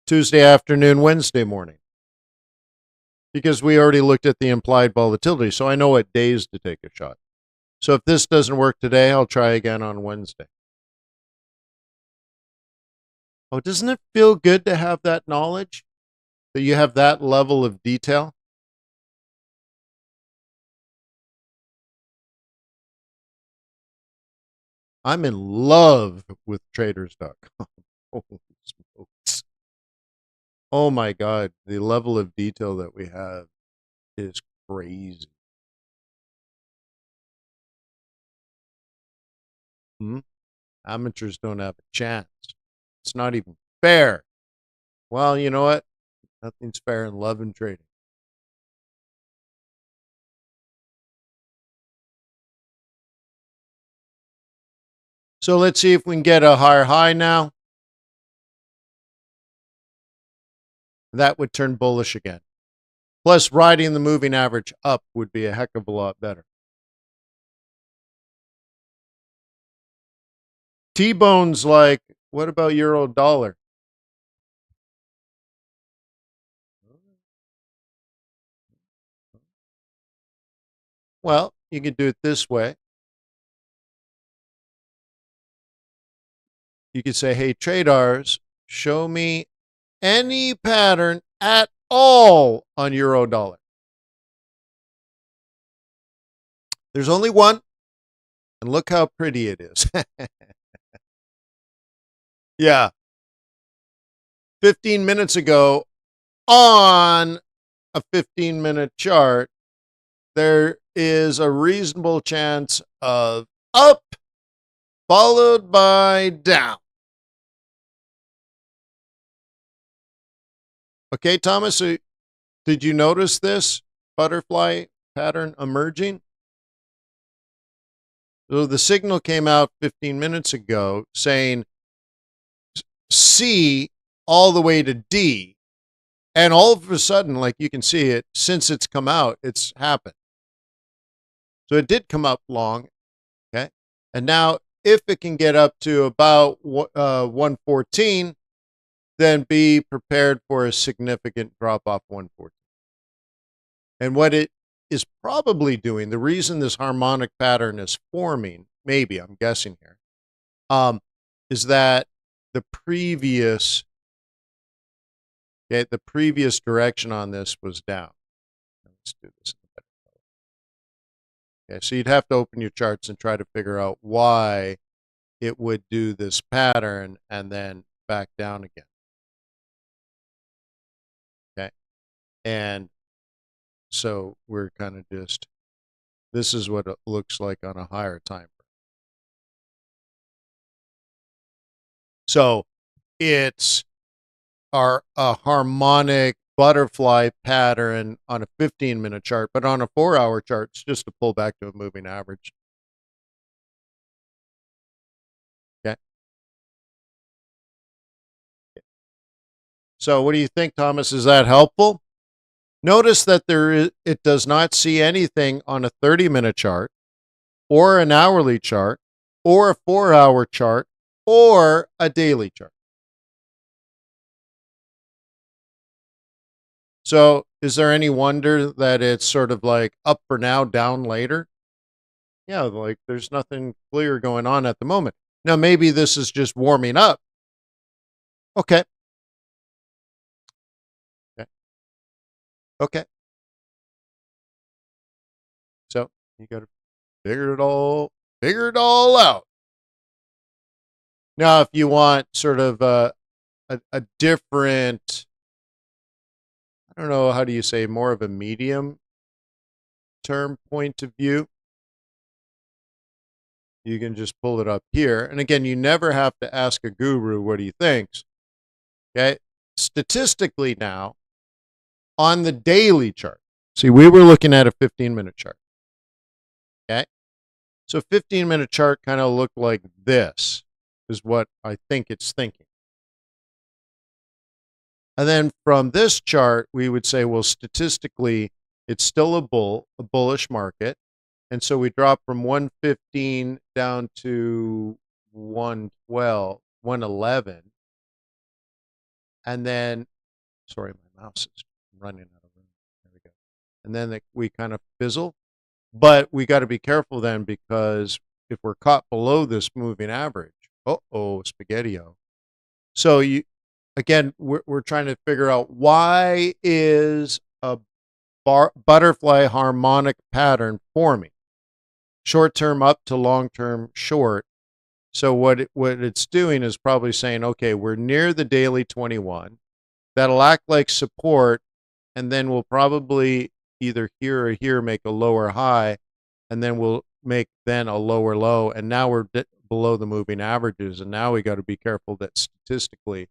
Speaker 1: Tuesday afternoon, Wednesday morning? Because we already looked at the implied volatility, so I know what days to take a shot. So if this doesn't work today, I'll try again on Wednesday. Oh, doesn't it feel good to have that knowledge? That you have that level of detail? I'm in love with traders.com. Holy smokes. Oh my God, the level of detail that we have is crazy. Hmm? Amateurs don't have a chance. It's not even fair. Well, you know what? Nothing's fair in love and trading. So let's see if we can get a higher high now. That would turn bullish again. Plus, riding the moving average up would be a heck of a lot better. T-Bone's like, what about euro dollar? Well, you can do it this way. You could say, hey, TRADARS, show me any pattern at all on euro dollar. There's only one, and look how pretty it is. Yeah. 15 minutes ago on a 15-minute chart, there is a reasonable chance of up followed by down. Okay, Thomas, so did you notice this butterfly pattern emerging? So the signal came out 15 minutes ago saying C all the way to D. And all of a sudden, like you can see it, since it's come out, it's happened. So it did come up long, okay? And now if it can get up to about 114, then be prepared for a significant drop off 114. And what it is probably doing, the reason this harmonic pattern is forming, maybe I'm guessing here, is that the previous the previous direction on this was down. Let's do this. Okay, so you'd have to open your charts and try to figure out why it would do this pattern and then back down again. Okay, and so we're kind of just, this is what it looks like on a higher time frame. So it's a harmonic butterfly pattern on a 15-minute chart, but on a 4-hour chart, it's just to pull back to a moving average. Okay. So what do you think, Thomas? Is that helpful? Notice that it does not see anything on a 30-minute chart or an hourly chart or a 4-hour chart or a daily chart. So is there any wonder that it's sort of like up for now, down later? Yeah, like there's nothing clear going on at the moment. Now, maybe this is just warming up. Okay. Okay. Okay. So you got to figure it all out. Now, if you want sort of a different, I don't know, how do you say, more of a medium term point of view, you can just pull it up here. And again, you never have to ask a guru what he thinks. Okay. Statistically now, on the daily chart, see, we were looking at a 15-minute chart. Okay. So 15-minute chart kind of looked like this, is what I think it's thinking. And then from this chart, we would say, well, statistically, it's still a bullish market. And so we drop from 115 down to 112, 111. And then, sorry, my mouse is running out of room. There we go. And then we kind of fizzle. But we got to be careful then, because if we're caught below this moving average, spaghetti-o. So again, we're trying to figure out, why is a butterfly harmonic pattern forming? Short-term up to long-term short. So what it's doing is probably saying, okay, we're near the daily 21. that'll act like support, and then we'll probably either here or here make a lower high, and then we'll make then a lower low, and now we're below the moving averages, and now we got to be careful that statistically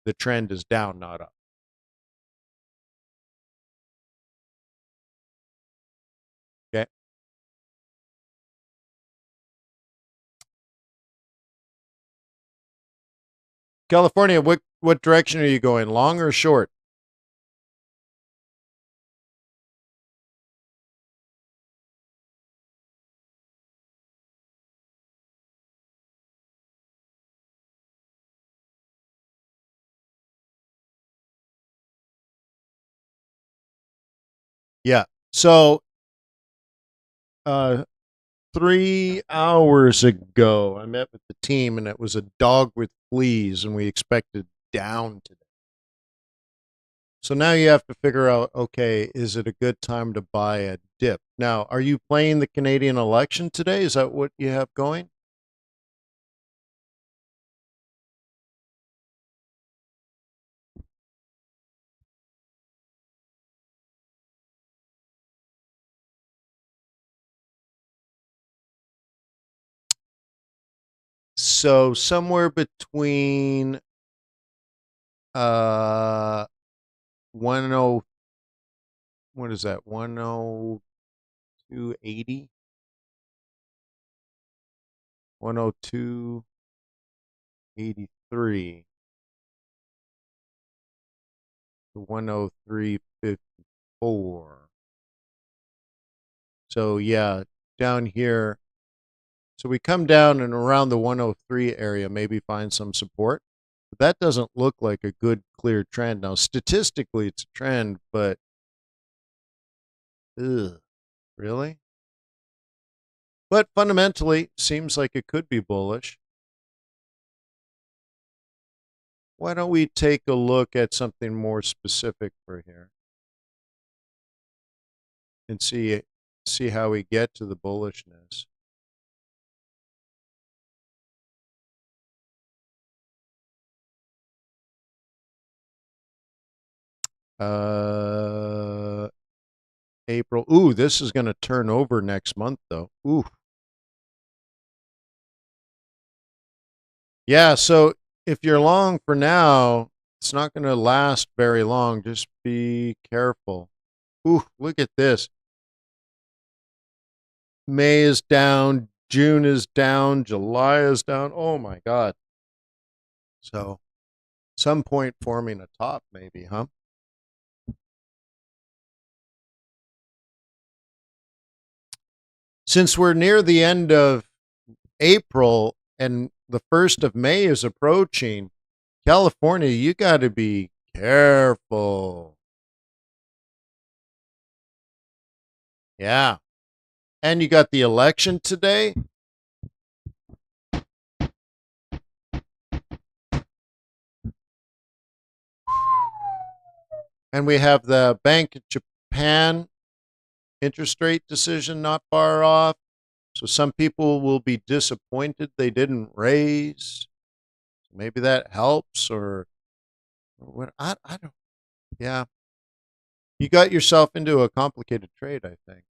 Speaker 1: the trend is down, not up. Okay. California, what direction are you going, long or short? Yeah. So, 3 hours ago, I met with the team, and it was a dog with fleas, and we expected down today. So now you have to figure out, okay, is it a good time to buy a dip? Now, are you playing the Canadian election today? Is that what you have going? So somewhere between 10, what is that? 102.80, 102.83 to 103.54. So yeah, down here. So we come down and around the 103 area, maybe find some support. But that doesn't look like a good, clear trend. Now, statistically, it's a trend, but ugh, really? But fundamentally, seems like it could be bullish. Why don't we take a look at something more specific for here and see how we get to the bullishness? Uh, April. Ooh, this is going to turn over next month, though. Ooh. Yeah, so if you're long for now, it's not going to last very long. Just be careful. Ooh, look at this. May is down, June is down, July is down. Oh my God. So, some point forming a top, maybe, huh? Since we're near the end of April and the 1st of May is approaching, California, you got to be careful. Yeah. And you got the election today. And we have the Bank of Japan interest rate decision not far off. So some people will be disappointed they didn't raise. Maybe that helps, or what? I don't. Yeah, you got yourself into a complicated trade, I think.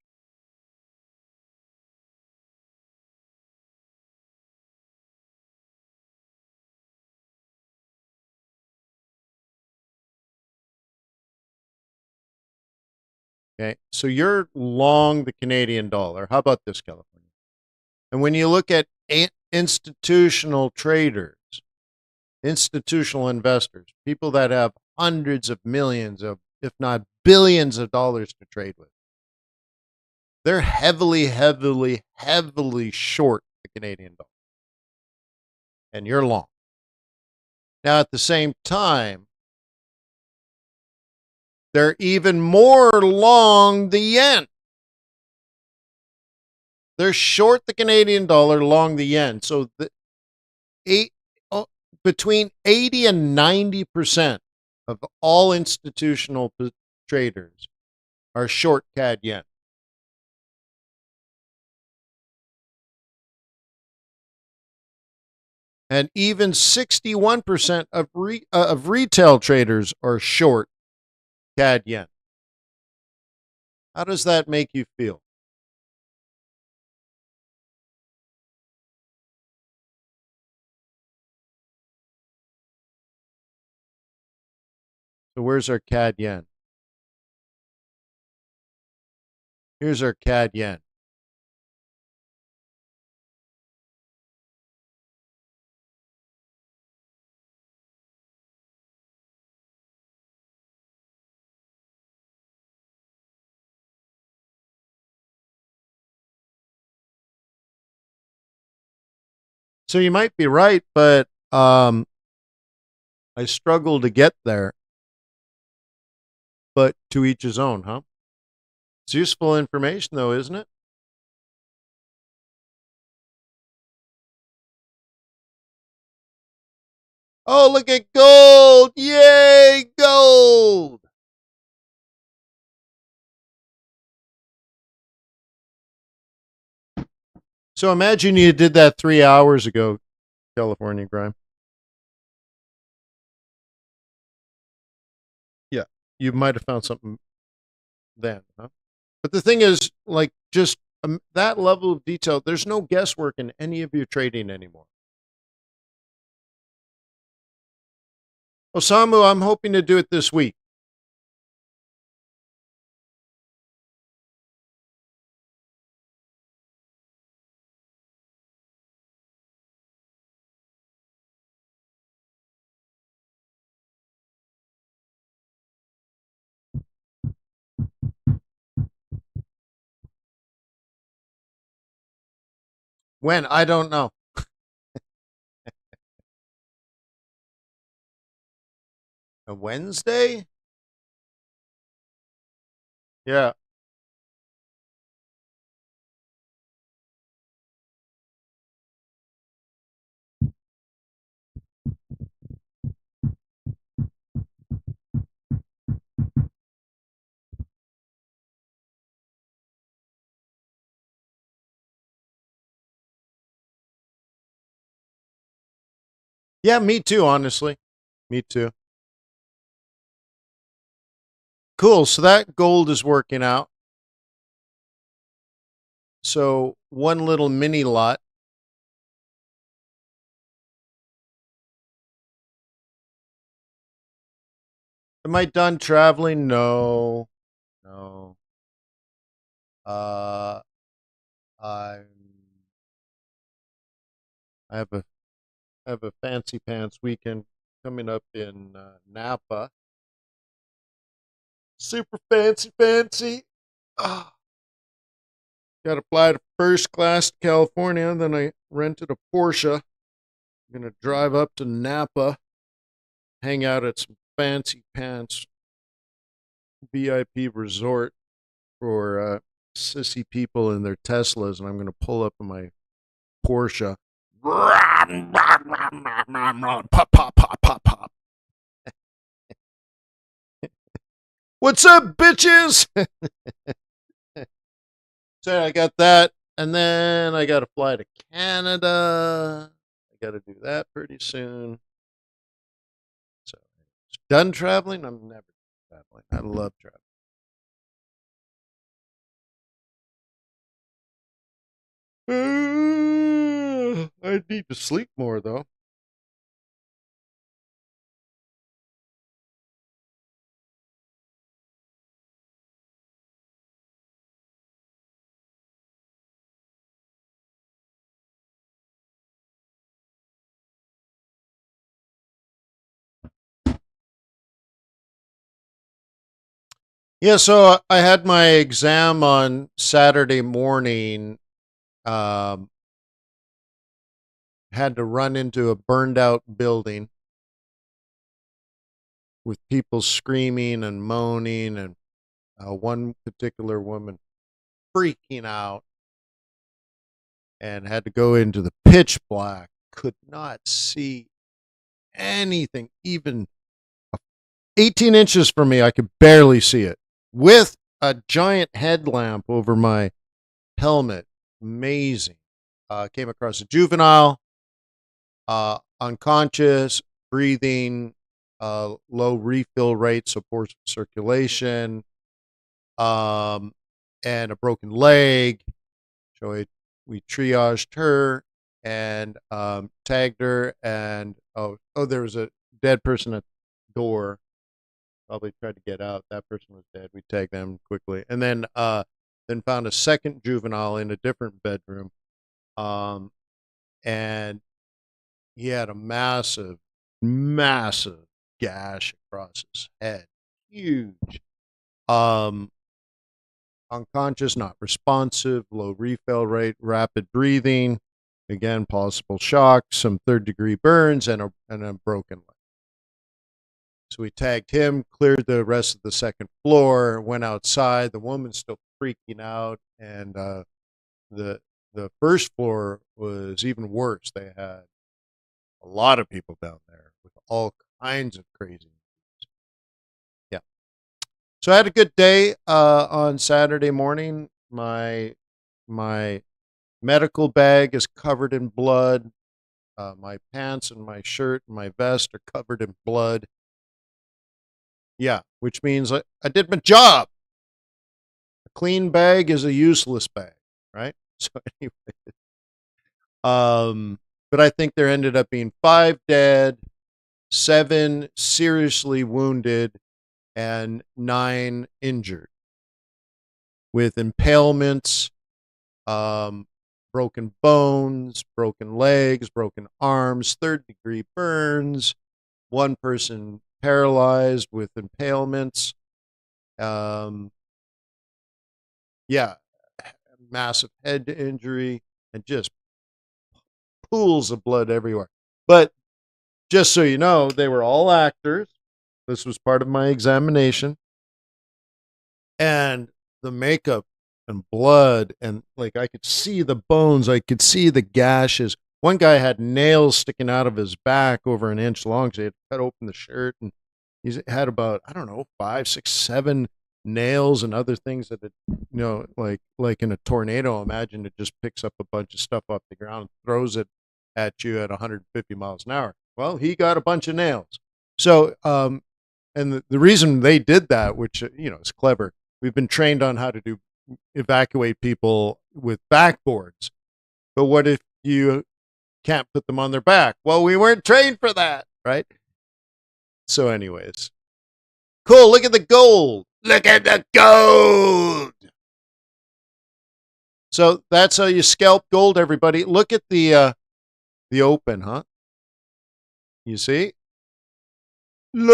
Speaker 1: Okay, so you're long the Canadian dollar. How about this, California? And when you look at institutional traders, institutional investors, people that have hundreds of millions of, if not billions of dollars to trade with, they're heavily, heavily, heavily short the Canadian dollar. And you're long. Now, at the same time, they're even more long the yen. They're short the Canadian dollar, long the yen. So eight, oh, between 80 and 90% of all institutional traders are short CAD yen. And even 61% of retail traders are short CAD yen. How does that make you feel? So where's our CAD yen? Here's our CAD yen. So you might be right, but I struggle to get there. But to each his own, huh? It's useful information, though, isn't it? Oh, look at gold! Yay, gold! So imagine you did that 3 hours ago, California Grime. Yeah, you might have found something then, huh? But the thing is, like, just that level of detail, there's no guesswork in any of your trading anymore. Osamu, I'm hoping to do it this week. When? I don't know. A Wednesday? Yeah. Yeah, me too, honestly. Me too. Cool. So that gold is working out. So one little mini lot. Am I done traveling? No. No. Uh I'm I have a fancy pants weekend coming up in Napa. Super fancy fancy. Ah, got to fly to first class to California, then I rented a Porsche. I'm going to drive up to Napa, hang out at some fancy pants VIP resort for sissy people in their Teslas, and I'm going to pull up in my Porsche. Pop, pop, pop, pop, pop. What's up, bitches? So I got that, and then I got to fly to Canada. I got to do that pretty soon. So done traveling. I'm never traveling. I love traveling. I need to sleep more though. Yeah, so I had my exam on Saturday morning. Um, had to run into a burned out building with people screaming and moaning, and one particular woman freaking out, and had to go into the pitch black. Could not see anything, even 18 inches from me. I could barely see it with a giant headlamp over my helmet. Amazing. Came across a juvenile. unconscious, breathing, low refill rate, so poor circulation, and a broken leg. So we triaged her and tagged her, and there was a dead person at the door. Probably tried to get out. That person was dead. We tagged them quickly, and then found a second juvenile in a different bedroom, and he had a massive, massive gash across his head, huge. Unconscious, not responsive, low refill rate, rapid breathing, again possible shock, some third-degree burns, and a broken leg. So we tagged him, cleared the rest of the second floor, went outside. The woman's still freaking out, and the first floor was even worse. They had a lot of people down there with all kinds of crazy. Yeah. So I had a good day on Saturday morning. My medical bag is covered in blood. My pants and my shirt and my vest are covered in blood. Yeah, which means I did my job. A clean bag is a useless bag, right? So anyway, but I think there ended up being 5 dead, 7 seriously wounded, and 9 injured with impalements, broken bones, broken legs, broken arms, third-degree burns, 1 person paralyzed with impalements. Yeah, massive head injury, and just pools of blood everywhere. But just so you know, they were all actors. This was part of my examination. And the makeup and blood, and like I could see the bones, I could see the gashes. One guy had nails sticking out of his back over an inch long, so he had to cut open the shirt, and he had about, I don't know, 5, 6, 7 nails and other things that it, like in a tornado. Imagine it just picks up a bunch of stuff off the ground and throws it at you at 150 miles an hour. Well, he got a bunch of nails. So, and the reason they did that, which is clever. We've been trained on how to evacuate people with backboards, but what if you can't put them on their back? Well, we weren't trained for that, right? So, anyways, cool. Look at the gold. Look at the gold. So that's how you scalp gold, everybody. Look at the open, huh? You see? Lovely.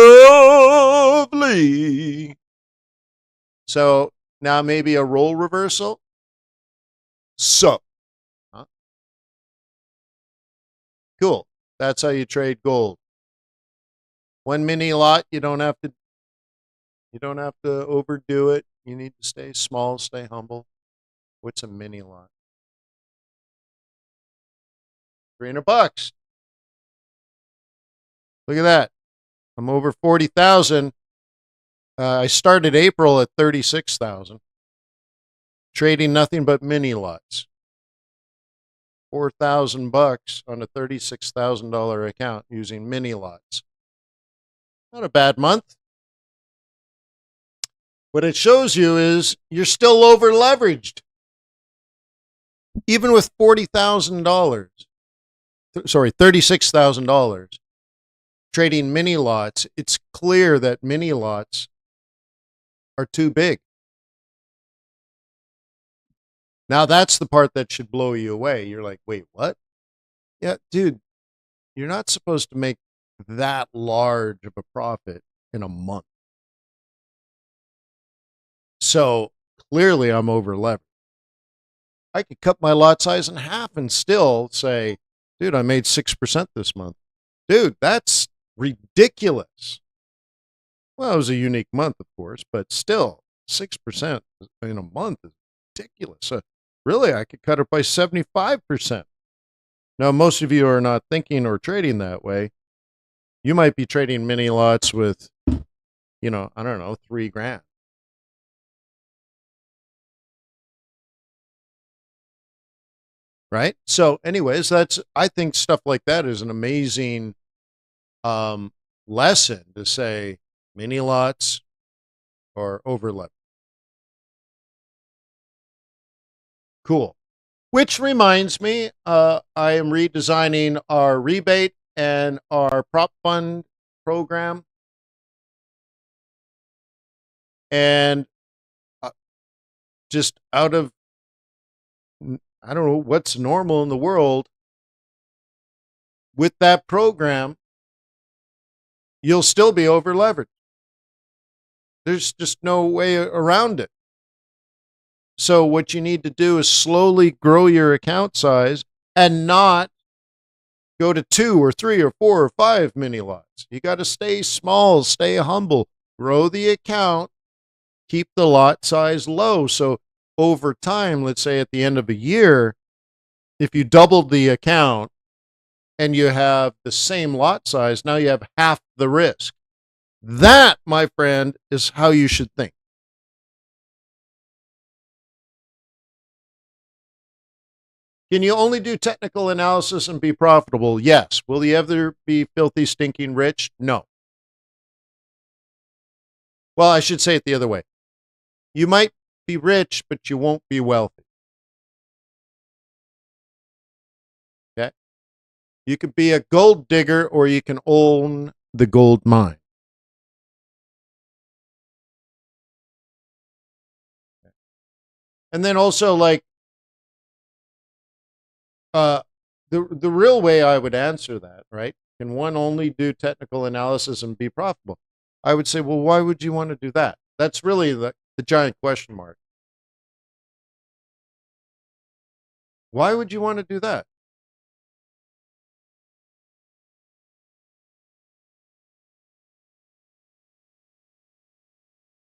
Speaker 1: So now maybe a role reversal. So, huh? Cool. That's how you trade gold. 1 mini lot. You don't have to overdo it. You need to stay small, stay humble. What's a mini lot? $300. Look at that. I'm over 40,000. I started April at 36,000. Trading nothing but mini lots. $4,000 on a $36,000 account using mini lots. Not a bad month. What it shows you is you're still over leveraged. Even with $40,000, sorry, $36,000 trading mini lots, it's clear that mini lots are too big. Now that's the part that should blow you away. You're like, wait, what? Yeah, dude, you're not supposed to make that large of a profit in a month. So clearly I'm over leveraged. I could cut my lot size in half and still say, dude, I made 6% this month. Dude, that's ridiculous. Well, it was a unique month, of course, but still 6% in a month is ridiculous. So really, I could cut it by 75%. Now, most of you are not thinking or trading that way. You might be trading mini lots with, I don't know, $3,000. right? So, anyways, I think stuff like that is an amazing um, lesson to say mini lots or over leverage. Cool. Which reminds me, I am redesigning our rebate and our prop fund program. And just out of, I don't know what's normal in the world, with that program, you'll still be over leveraged. There's just no way around it. So, what you need to do is slowly grow your account size and not go to 2 or 3 or 4 or 5 mini lots. You got to stay small, stay humble, grow the account, keep the lot size low. So over time, let's say at the end of a year, if you doubled the account and you have the same lot size, now you have half the risk. That, my friend, is how you should think. Can you only do technical analysis and be profitable? Yes. Will you ever be filthy, stinking rich? No. Well, I should say it the other way. You might be rich, but you won't be wealthy. Okay? You could be a gold digger or you can own the gold mine. And then also like uh the real way I would answer that, right? Can one only do technical analysis and be profitable? I would say, well, why would you want to do that? That's really the giant question mark. Why would you want to do that?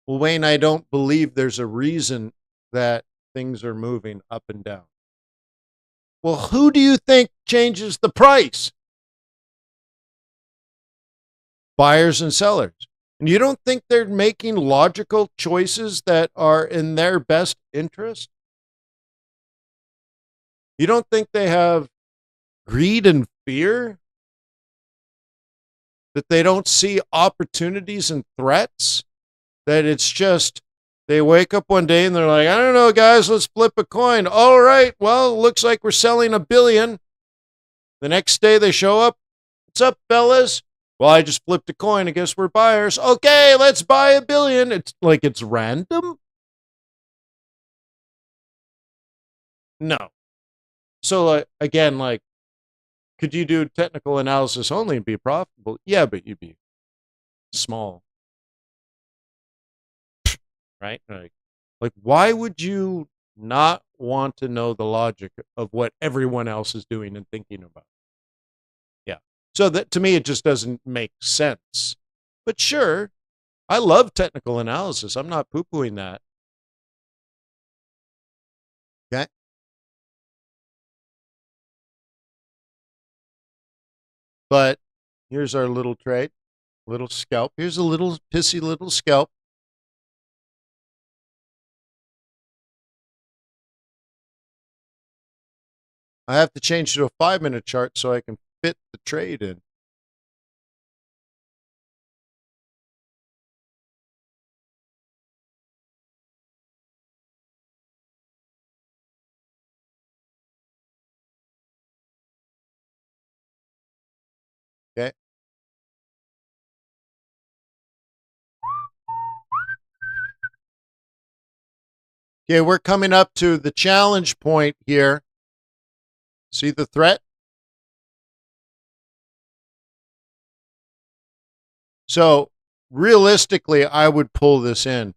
Speaker 1: Well, Wayne, I don't believe there's a reason that things are moving up and down. Well, who do you think changes the price? Buyers and sellers. And you don't think they're making logical choices that are in their best interest? You don't think they have greed and fear? That they don't see opportunities and threats? That it's just they wake up one day and they're like, I don't know, guys, let's flip a coin. All right, well, it looks like we're selling $1 billion. The next day they show up. What's up, fellas? Well, I just flipped a coin. I guess we're buyers. Okay, let's buy $1 billion. It's like it's random. No. So again, like, could you do technical analysis only and be profitable? Yeah, but you'd be small, right? Like why would you not want to know the logic of what everyone else is doing and thinking about? Yeah. So that to me, it just doesn't make sense. But sure, I love technical analysis. I'm not poo-pooing that. Okay. But here's our little trade, little scalp. Here's a little pissy little scalp. I have to change to a 5-minute chart so I can fit the trade in. Okay. Okay, we're coming up to the challenge point here. See the threat? So realistically, I would pull this in.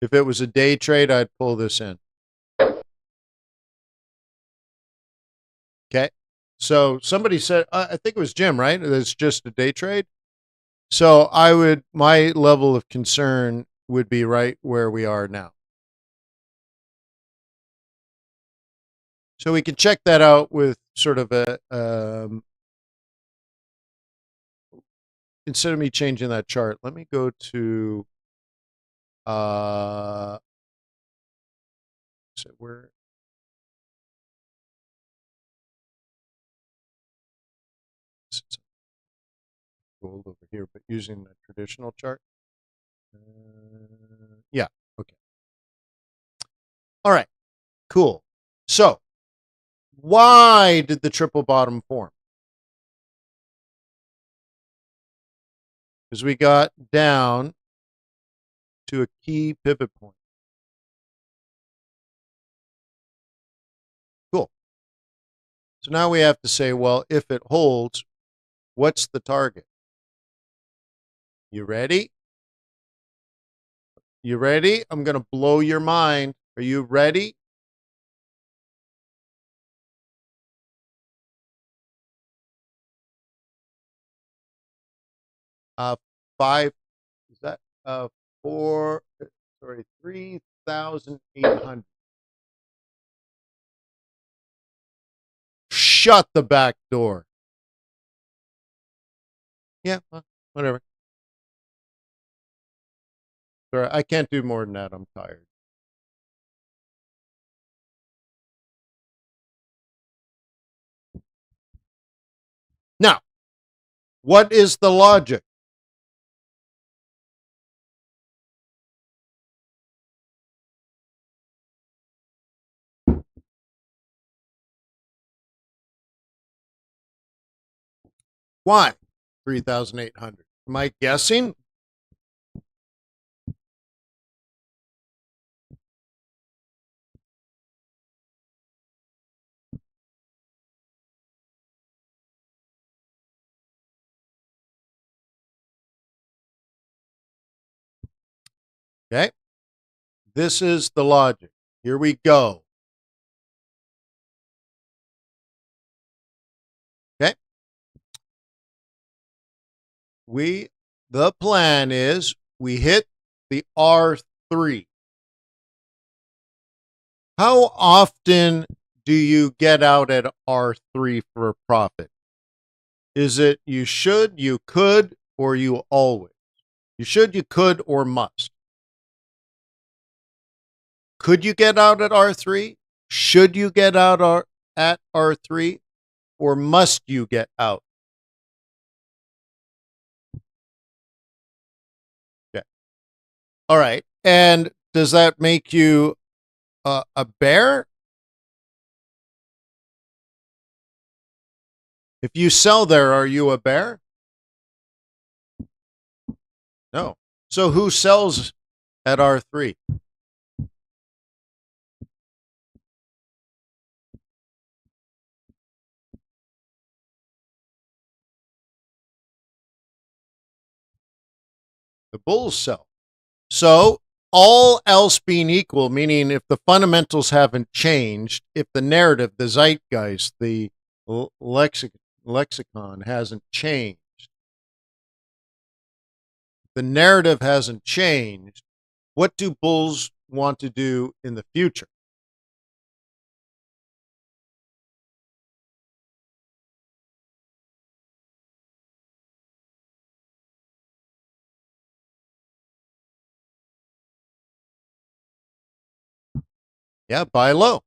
Speaker 1: If it was a day trade, I'd pull this in. Okay. So somebody said, I think it was Jim, right? It's just a day trade. So my level of concern would be right where we are now. So we can check that out with sort of instead of me changing that chart, let me go to, so where, gold over here, but using the traditional chart. Yeah, okay. All right, cool. So, why did the triple bottom form? Because we got down to a key pivot point. Cool. So now we have to say, well, if it holds, what's the target? You ready? You ready? I'm going to blow your mind. Are you ready? Five, is that four, sorry, 3,800. Shut the back door. Yeah, whatever. Sorry, I can't do more than that. I'm tired. Now, what is the logic? Why 3,800? Am I guessing? Okay. This is the logic. Here we go. Okay. The plan is we hit the R3. How often do you get out at R3 for a profit? Is it you should, you could, or you always? You should, you could, or must? Could you get out at R3? Should you get out at R3? Or must you get out? Okay. All right. And does that make you a bear? If you sell there, are you a bear? No. So who sells at R3? The bulls sell. So all else being equal, meaning if the fundamentals haven't changed, if the narrative, the zeitgeist, the lexicon hasn't changed, the narrative hasn't changed, what do bulls want to do in the future? Yeah, buy low.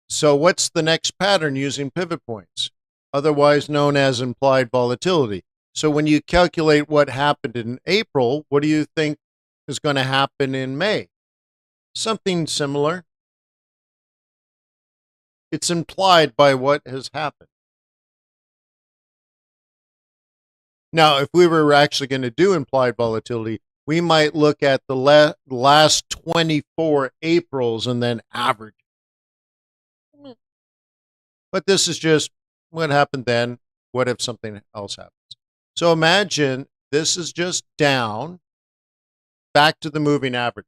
Speaker 1: So what's the next pattern using pivot points, otherwise known as implied volatility? So when you calculate what happened in April, what do you think is going to happen in May? Something similar. It's implied by what has happened. Now, if we were actually going to do implied volatility, we might look at the last 24 Aprils and then average. But this is just what happened then. What if something else happens? So imagine this is just down back to the moving average,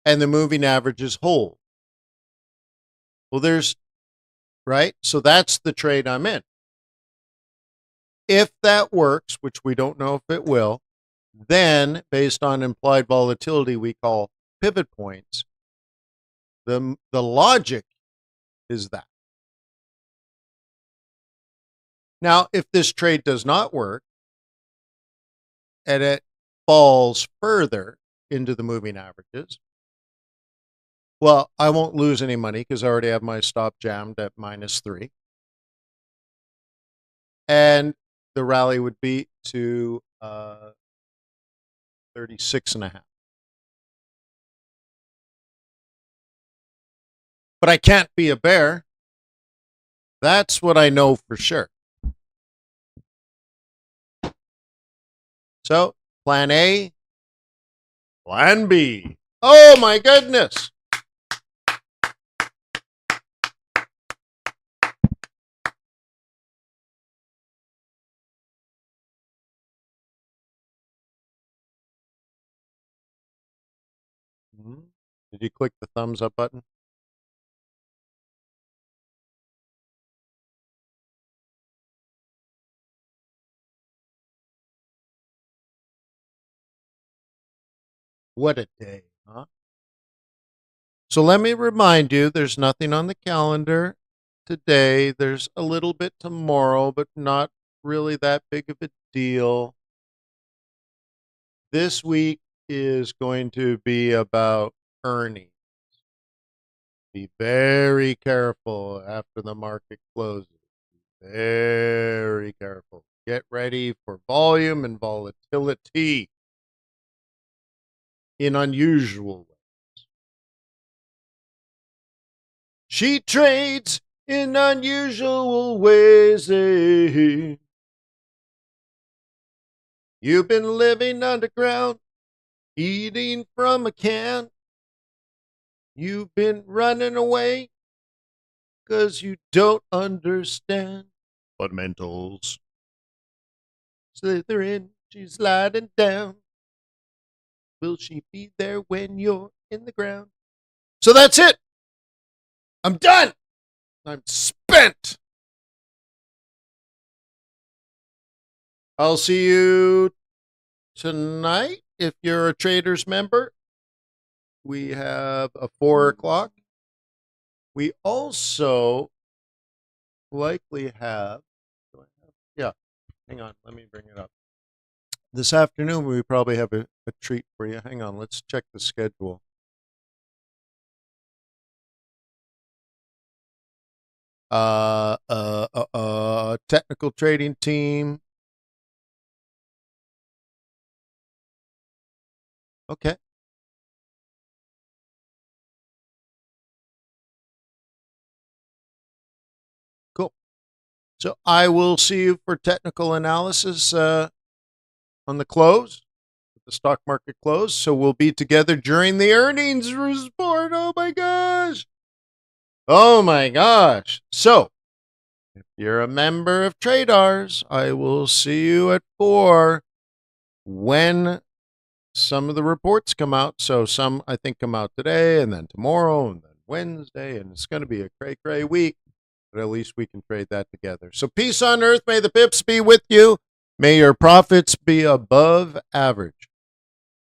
Speaker 1: and the moving averages hold. Well, right? So that's the trade I'm in. If that works, which we don't know if it will, then based on implied volatility we call pivot points, the logic is that. Now, if this trade does not work and it falls further into the moving averages, well, I won't lose any money because I already have my stop jammed at -3. And the rally would be to 36.5. But I can't be a bear. That's what I know for sure. So, plan A, plan B. Oh my goodness. Did you click the thumbs up button? What a day, huh? So let me remind you, there's nothing on the calendar today. There's a little bit tomorrow, but not really that big of a deal. This week is going to be about earnings. Be very careful after the market closes. Very careful. Get ready for volume and volatility in unusual ways. She trades in unusual ways. You've been living underground, eating from a can. You've been running away because you don't understand fundamentals. Slithering, she's sliding down. Will she be there when you're in the ground? So that's it. I'm done. I'm spent. I'll see you tonight if you're a Traders member. We have a 4 o'clock. We also likely have, yeah, hang on, let me bring it up. This afternoon, we probably have a treat for you. Hang on, let's check the schedule. Technical trading team. Okay. Cool. So I will see you for technical analysis on the close, the stock market close. So we'll be together during the earnings report. Oh my gosh. Oh my gosh. So if you're a member of TRADARS, I will see you at 4 when some of the reports come out. So some, I think, come out today and then tomorrow and then Wednesday. And it's going to be a cray week. But at least we can trade that together. So peace on earth. May the pips be with you. May your profits be above average.